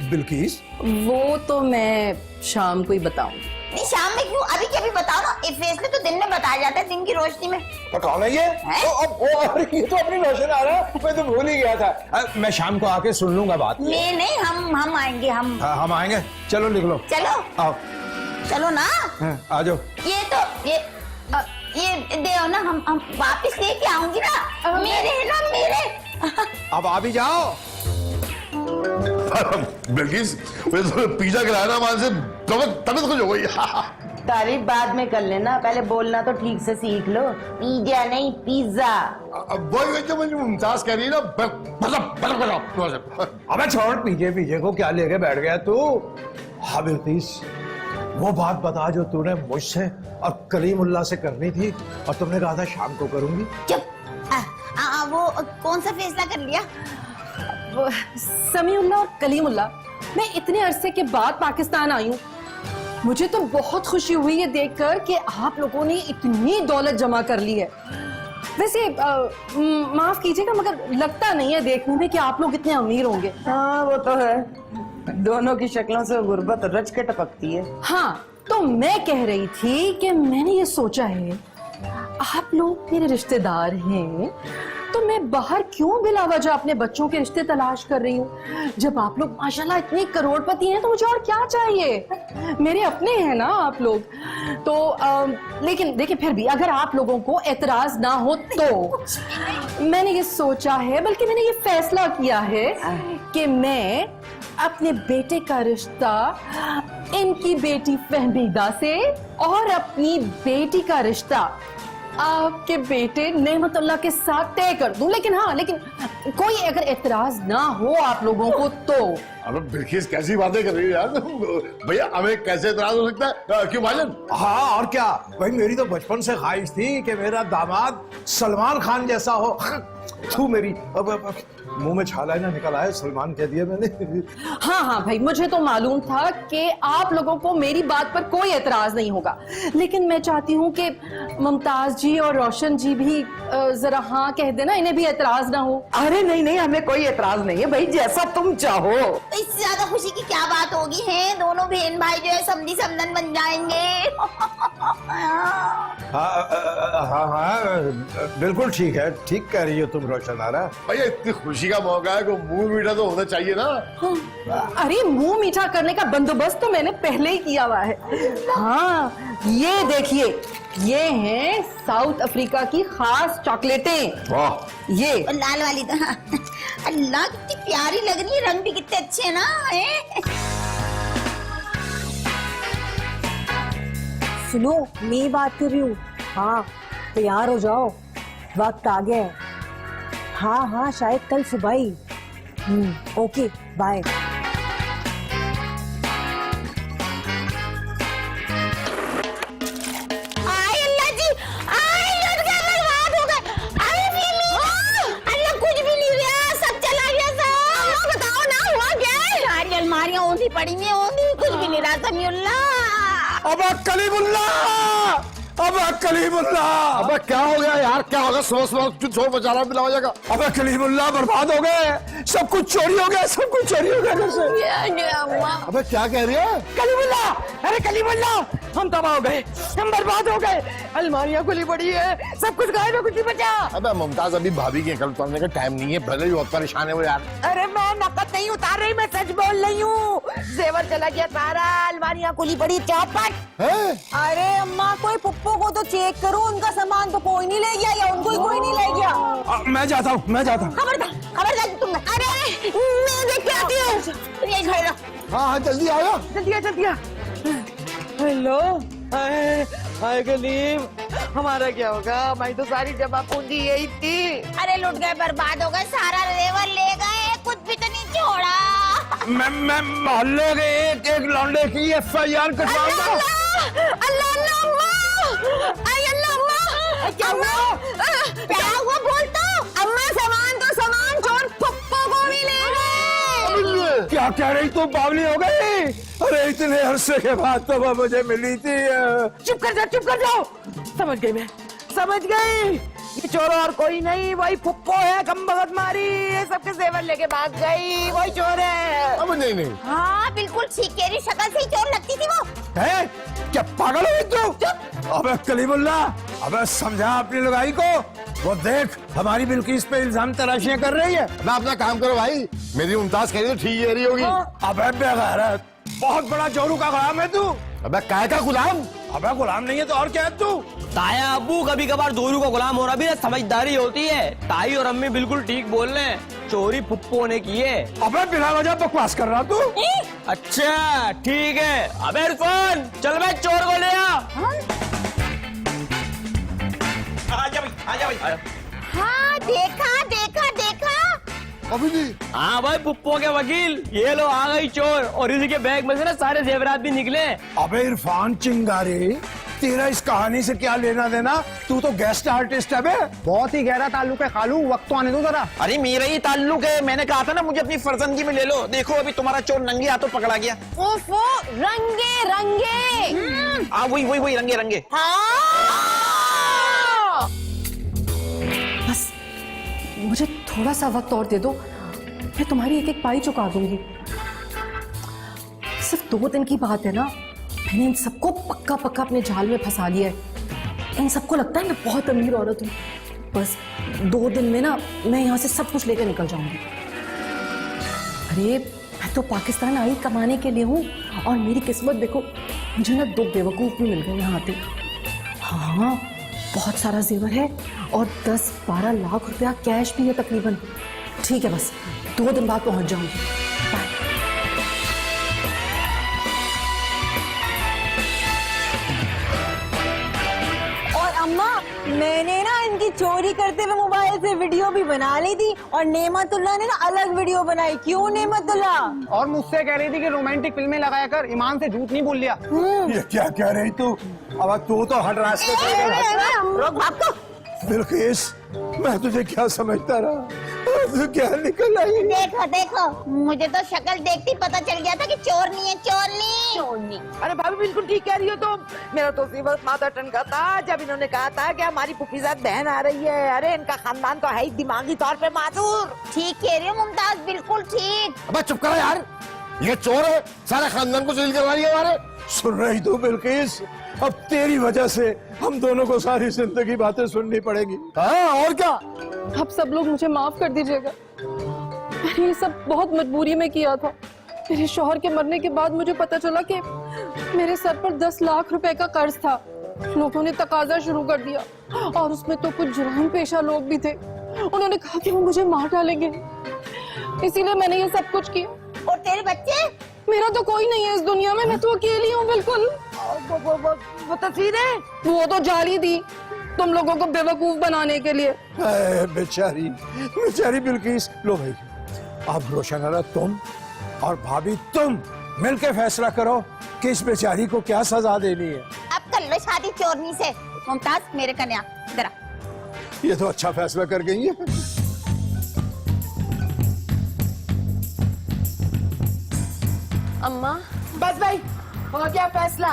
बिल्किस? वो तो मैं शाम को ही बताऊंगी। नहीं शाम में क्यों, अभी के अभी बताओ ना। ये फैसले तो दिन में बताया जाता है, दिन की रोशनी में। तो कौन है ये? ये तो अपनी रोशन आ रहा है, मैं तो भूल ही गया था। मैं शाम को आके सुन लूंगा बात। मैं नहीं, हम आएंगे। हम आएंगे। चलो लिख लो। चलो आओ। चलो ना, आ जाओ। ये दे ना, हम वापस लेके आऊंगी ना। मेरे है ना, मेरे। अब आ भी जाओ। बिल्किस, मुझे तो पिज्जा खिलाया ना, मान से तबीयत खुश हो गई। तारीफ बाद में कर लेना, पहले बोलना तो ठीक से सीख लो। पिज्जा नहीं, पिज्जा। वही जो मुझे मुमताज कह रही है ना, अबे छोड़, पीछे को क्या लेके बैठ गया तू? हाँ बिल्किस, वो बात बता जो तूने मुझसे और कलीमुल्लाह से करनी थी और तुमने कहा था शाम को करूंगी। चुप। वो कौन सा फैसला कर लिया? समीउल्लाह और कलीमुल्लाह, मैं इतने अरसे के बाद पाकिस्तान आई हूँ। मुझे तो बहुत खुशी हुई है देखकर कि आप लोगों ने इतनी दौलत जमा कर ली है। वैसे माफ कीजिएगा, मगर लगता नहीं है देखने में कि आप लोग इतने अमीर होंगे। हाँ वो तो है, दोनों की शक्लों से गुर्बत रच के टपकती है। हाँ, तो मैं कह रही थी कि मैंने ये सोचा है, आप लोग मेरे रिश्तेदार हैं, तो मैं बाहर क्यों बिलावजह अपने बच्चों के रिश्ते तलाश कर रही हूँ? जब आप लोग माशाल्लाह इतने करोड़पति हैं तो मुझे और क्या चाहिए? मेरे अपने हैं ना आप लोग। तो लेकिन देखिए, फिर भी अगर आप लोगों को एतराज ना हो तो मैंने ये सोचा है, बल्कि मैंने ये फैसला किया है कि मैं अपने बेटे का रिश्ता इनकी बेटी फहमीदा से और अपनी बेटी का रिश्ता आपके बेटे नेमतुल्लाह के साथ तय कर दूं। लेकिन कोई अगर एतराज ना हो आप लोगों को तो। अबे बिल्किस कैसी बातें कर रही हो यार भैया, हमें कैसे एतराज हो सकता है? क्यों भाईजान? हाँ और क्या भाई, मेरी तो बचपन से ख्वाहिश थी कि मेरा दामाद सलमान खान जैसा हो। तू मेरी अब मुंह में छाला ना निकल आया, सलमान कह दिया मैंने। हाँ भाई, मुझे तो मालूम था कि आप लोगों को मेरी बात पर कोई एतराज नहीं होगा, लेकिन मैं चाहती हूँ कि मुमताज जी और रोशन जी भी जरा हाँ कह देना, इन्हें भी एतराज ना हो। अरे नहीं, हमें कोई एतराज नहीं है भाई, जैसा तुम चाहो। इससे ज्यादा खुशी की क्या बात होगी है? दोनों बहन भाई जो है समधी समधन बन जाएंगे। हाँ बिल्कुल ठीक है, ठीक कह रही हो तुम रोशन आरा। भैया इतनी खुशी का मौका है, को मुंह मीठा तो होना चाहिए ना। अरे मुंह मीठा करने का बंदोबस्त तो मैंने पहले ही किया हुआ है। हाँ ये देखिए, ये हैं साउथ अफ्रीका की खास चॉकलेटें। वाह, ये लाल वाली तो अल्लाह कितनी प्यारी लग रही है, रंग भी कितने अच्छे हैं ना। सुनो, मैं बात कर रही हूँ। हाँ तैयार हो जाओ, वक्त आ गया है। हाँ शायद कल सुबह ही। Okay bye. पड़ी नहीं होगी, कुछ भी नहीं रहा। समीउल्लाह, अब कलीमुल्लाह, अबे क्या हो गया यार? क्या होगा? सुबह शोर मचा रहा, मिला हो जाएगा। अबे कलीमुल्लाह बर्बाद हो गए, सब कुछ चोरी हो गया, सब कुछ चोरी हो गया घर से। अबे क्या कह रही है? कलीमुल्लाह, अरे कलीमुल्लाह, हम तबाह हो गए, हम बर्बाद हो गए, अलमारियां खुली पड़ी है, सब कुछ गायब है, कुछ नहीं बचा। अबे मुमताज, अभी भाभी के कल उतारने का टाइम नहीं है, भले ही बहुत परेशान है वो यार। अरे मैं नकद नहीं उतार रही, मैं सच बोल रही हूँ। जेवर चला गया सारा, अलमारियां खुली पड़ी, चौपट। अरे अम्मा, कोई पुप्पो को तो चेक करो, उनका सामान तो कोई नहीं ले गया, या उनको ही कोई नहीं ले गया। मैं जाता हूँ। खबरदार तुम। अरे मैं देख के आती हूँ। ये खड़े रहो। हाँ जल्दी आओ, जल्दी आ। हेलो, हाय कलीम, हमारा क्या होगा? हमारी तो सारी जमा पूंजी यही थी। अरे लुट गए, बर्बाद हो गए, सारा रेवर ले गए, कुछ भी तो नहीं छोड़ा। मैं मोहल्ले के एक लौंडे की FIR कटवाऊंगा। अल्लाह क्या हुआ? बोल तो। अम्मा सामान चोर पप्पो को भी ले गए। क्या कह रही तुम? बावली हो गई? अरे इतने अरसे के बाद तो वो मुझे मिली थी। चुप कर जाओ। समझ गई मैं, समझ गई। ये चोर और कोई नहीं, वही फुप्पो है, कमबख्त मारी, ये सबके जेवर लेके भाग गई, वही चोर है। अब नहीं। हाँ बिल्कुल छिकेरी शक्ल से ही चोर लगती थी वो। है क्या पागल हो तू? अबे कलीमुल्लाह, अबे समझा अपनी लगाई को। वो देख, हमारी बिल्किस पे इल्जाम तराशियां कर रही है। ना अपना काम करो भाई, मेरी मुमताज कह रही तो ठीक कह रही होगी। अबे बेगैरत, बहुत बड़ा जोरू का गुलाम है तू। अबे काय का गुलाम? अबे गुलाम नहीं है तो और क्या है तू? ताया अब्बू कभी कभार जोरू का गुलाम होना भी समझदारी होती है। ताई और अम्मी बिल्कुल ठीक बोल रहे हैं, चोरी फुप्पो ने की है। अबे बिना वजह बकवास कर रहा तू। अच्छा ठीक है, अबे इरफान चल भाई चोर को ले आ। आजा भाई। हाँ देखा। अभी नहीं। हाँ भाई पुप्पो के वकील, ये लो आ गई चोर, और इसी के बैग में से ना सारे जेवरात भी निकले। अबे इरफान चिंगारी, तेरा इस कहानी से क्या लेना देना? तू तो गेस्ट आर्टिस्ट है बे। बहुत ही गहरा ताल्लुक है खालू, वक्त तो आने दो जरा। अरे मेरा ही ताल्लुक है, मैंने कहा था ना मुझे अपनी फर्जंदगी में ले लो। देखो अभी तुम्हारा चोर नंगे हाथों पकड़ा गया। ओफो, रंगे। हाँ वही रंगे। बस मुझे थोड़ा सा वक्त और दे दो, मैं तुम्हारी एक पाई चुका दूंगी। सिर्फ 2 दिन की बात है ना, मैंने इन सबको पक्का पक्का अपने जाल में फंसा लिया है। इन सबको लगता है मैं बहुत अमीर औरत हूँ। बस 2 दिन में ना मैं यहाँ से सब कुछ लेकर निकल जाऊंगी। अरे मैं तो पाकिस्तान आई कमाने के लिए हूँ, और मेरी किस्मत देखो, मुझे ना 2 बेवकूफ भी मिल गए यहाँ आते। हाँ, बहुत सारा जेवर है और 10-12 लाख रुपया कैश भी है तकरीबन। ठीक है, बस 2 दिन बाद पहुंच जाऊंगी। बाय। और अम्मा, मैंने ना इनकी चोरी करते हुए मोबाइल से वीडियो भी बना ली थी, और नेमतुल्लाह ने ना अलग वीडियो बनाई। क्यों नेमतुल्लाह? और मुझसे कह रही थी कि रोमांटिक फिल्में लगाया कर, ईमान से झूठ नहीं बोल लिया। ये क्या कह रही तू? अब तू तो हट रास्ते पे। बिल्किस, मैं तुझे क्या समझता रहा, तू क्या निकल आई? देखो देखो, मुझे तो शक्ल देखती पता चल गया था कि चोरनी है, चोरनी। अरे भाभी बिल्कुल ठीक कह रही हो तुम। मेरा तो उसी वक्त माथा टनका था जब इन्होंने कहा था कि हमारी फुफीजाद बहन आ रही है। अरे इनका खानदान तो है ही दिमागी तौर पे माजूर। ठीक कह रही हो मुमताज, बिल्कुल ठीक। अब चुप करो यार, ये चोर है, सारा खानदान को जलील करवा रही है हमारे। सुन रही तू बिल्किस? अब तेरी वजह से हम दोनों को सारी जिंदगी बातें सुननी पड़ेगी। हाँ, और क्या? आप सब लोग मुझे माफ कर दीजिएगा। मैंने ये सब बहुत मजबूरी में किया था। मेरे शौहर के मरने के बाद मुझे पता चला कि मेरे सर पर 10 लाख रुपए का कर्ज था। लोगों ने तकाजा शुरू कर दिया, और उसमें तो कुछ जुर्म पेशा लोग भी थे। उन्होंने कहा कि वो मुझे मार डालेंगे, इसीलिए मैंने ये सब कुछ किया। और तेरे बच्चे? मेरा तो कोई नहीं है इस दुनिया में, मैं तो अकेली हूँ बिल्कुल। वो तस्वीरें, वो तो जाली थी तुम लोगों को बेवकूफ बनाने के लिए। बेचारी बिल्किस। लो भाई, अब रोशनारा तुम और भाभी तुम मिलके फैसला करो कि इस बेचारी को क्या सजा देनी है। अब कर लो शादी चोरनी से। मुमताज, मेरे कन्या इधर आ। ये तो अच्छा फैसला कर गई है। अम्मा, बस भाई हो गया फैसला।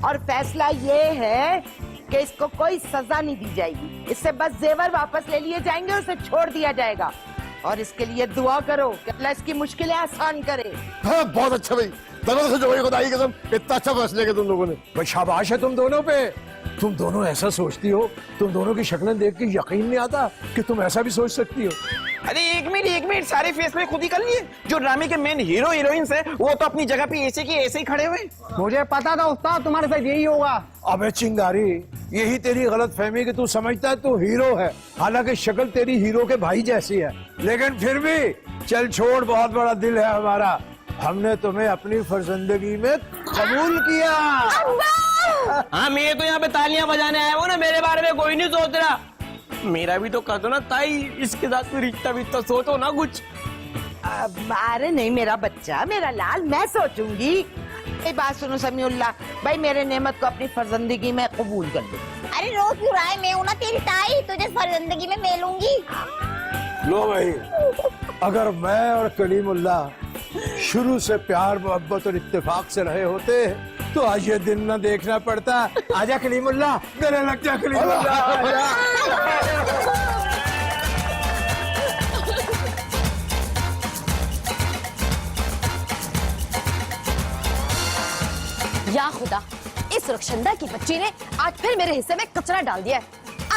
और फैसला ये है कि इसको कोई सजा नहीं दी जाएगी। इससे बस जेवर वापस ले लिए जाएंगे, उसे छोड़ दिया जाएगा। और इसके लिए दुआ करो कि अल्लाह इसकी मुश्किलें आसान करे। हाँ, बहुत अच्छा भाई, दोनों से जो खुदा की कसम, इतना अच्छा फैसला किया तुम लोगों ने। भाई शाबाश है तुम दोनों पे। तुम दोनों ऐसा सोचती हो, तुम दोनों की शक्लें देख के यकीन नहीं आता कि तुम ऐसा भी सोच सकती हो। अरे एक मिनट, सारे फैसले खुद ही कर लिए। जो ड्रामे के मेन हीरो हीरोइंस है, वो तो अपनी जगह पे ऐसे की ऐसे ही खड़े हुए। मुझे पता था उस्ताद तुम्हारे साथ यही होगा। अबे चिंगारी, यही तेरी गलत फहमी कि तू समझता है तू हीरो है, हालांकि शक्ल तेरी हीरो के भाई जैसी है। लेकिन फिर भी चल छोड़, बहुत बड़ा दिल है हमारा, हमने तुम्हें अपनी फर्जंदगी में कबूल किया। हाँ, मैं तो यहाँ पे तालियां बजाने आया हूँ ना, मेरे बारे में कोई नहीं सोच रहा। मेरा भी तो कर दो ना ताई, इसके साथ तो रिश्ता विश्ता सोचो ना कुछ। अरे नहीं मेरा बच्चा, मेरा लाल, मैं सोचूंगी। एक बात सुनो समीउल्लाह भाई, मेरे नेमत को अपनी फर्जंदगी में कबूल कर दो। अरे रोज क्यों रहा है, मैं हूं ना तेरी ताई, तुझे फर्जंदगी में मैं लूंगी। लो भाई, अगर मैं और कलीमुल्लाह शुरू से प्यार मोहब्बत और इत्तेफाक से रहे होते तो आज ये दिन ना देखना पड़ता। आजा कलीमुल्लाह, गले लग जा कलीमुल्लाह, आजा। या खुदा, इस रक्षंदा की बच्ची ने आज फिर मेरे हिस्से में कचरा डाल दिया है।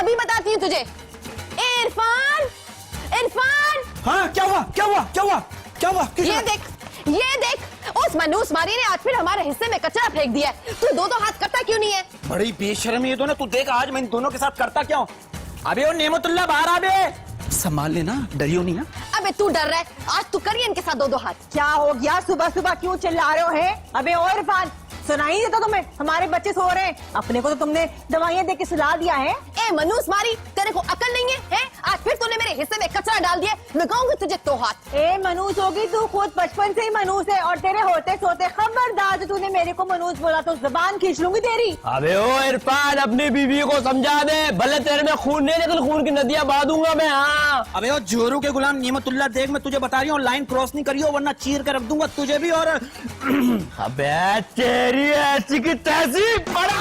अभी बताती हूँ तुझे। इरफान, इरफान, हाँ, क्या हुआ? ये देख, उस मनूस मारी ने आज फिर हमारे हिस्से में कचरा फेंक दिया है। तू दो हाथ करता क्यों नहीं है? बड़ी बेशर्म है तो ना। तू देख आज मैं इन दोनों के साथ करता क्या हूँ। अबे वो नेमतुल्लाह बाहर आ बे, संभाल लेना, डरियो नहीं ना। अबे तू डर रहा है, आज तू करिए इनके साथ दो हाथ। क्या हो गया? सुबह सुबह क्यों चिल्ला रहे हो? है अबे ओ इरफान, सुनाई देता तुम्हें? हमारे बच्चे सो रहे हैं, अपने को तो तुमने दवाइयाँ दे के सुला दिया है। ए मनूस मारी, तेरे को अकल नहीं है? आज फिर तूने मेरे हिस्से में कचरा डाल दिया, लगाऊंगी तुझे 2 हाथ। ए मनूस होगी तू, खुद बचपन से ही मनूस है, और तेरे होते सोते खबरदार जो तूने मेरे को मनूस बोला तो जुबान खींच लूंगी तेरी। अबे ओ इरफान, अपनी बीवी को समझा दे, भले तेरे में खून नहीं लेकिन खून की नदियां बहा दूंगा मैं। हाँ, अबे वो जोरू के गुलाम नेमतुल्लाह, देख मैं तुझे बता रही हूँ, लाइन क्रॉस नहीं करियो वरना चीर कर रख दूंगा तुझे भी। और अबे तेरी ऐसी की तहजीब बड़ा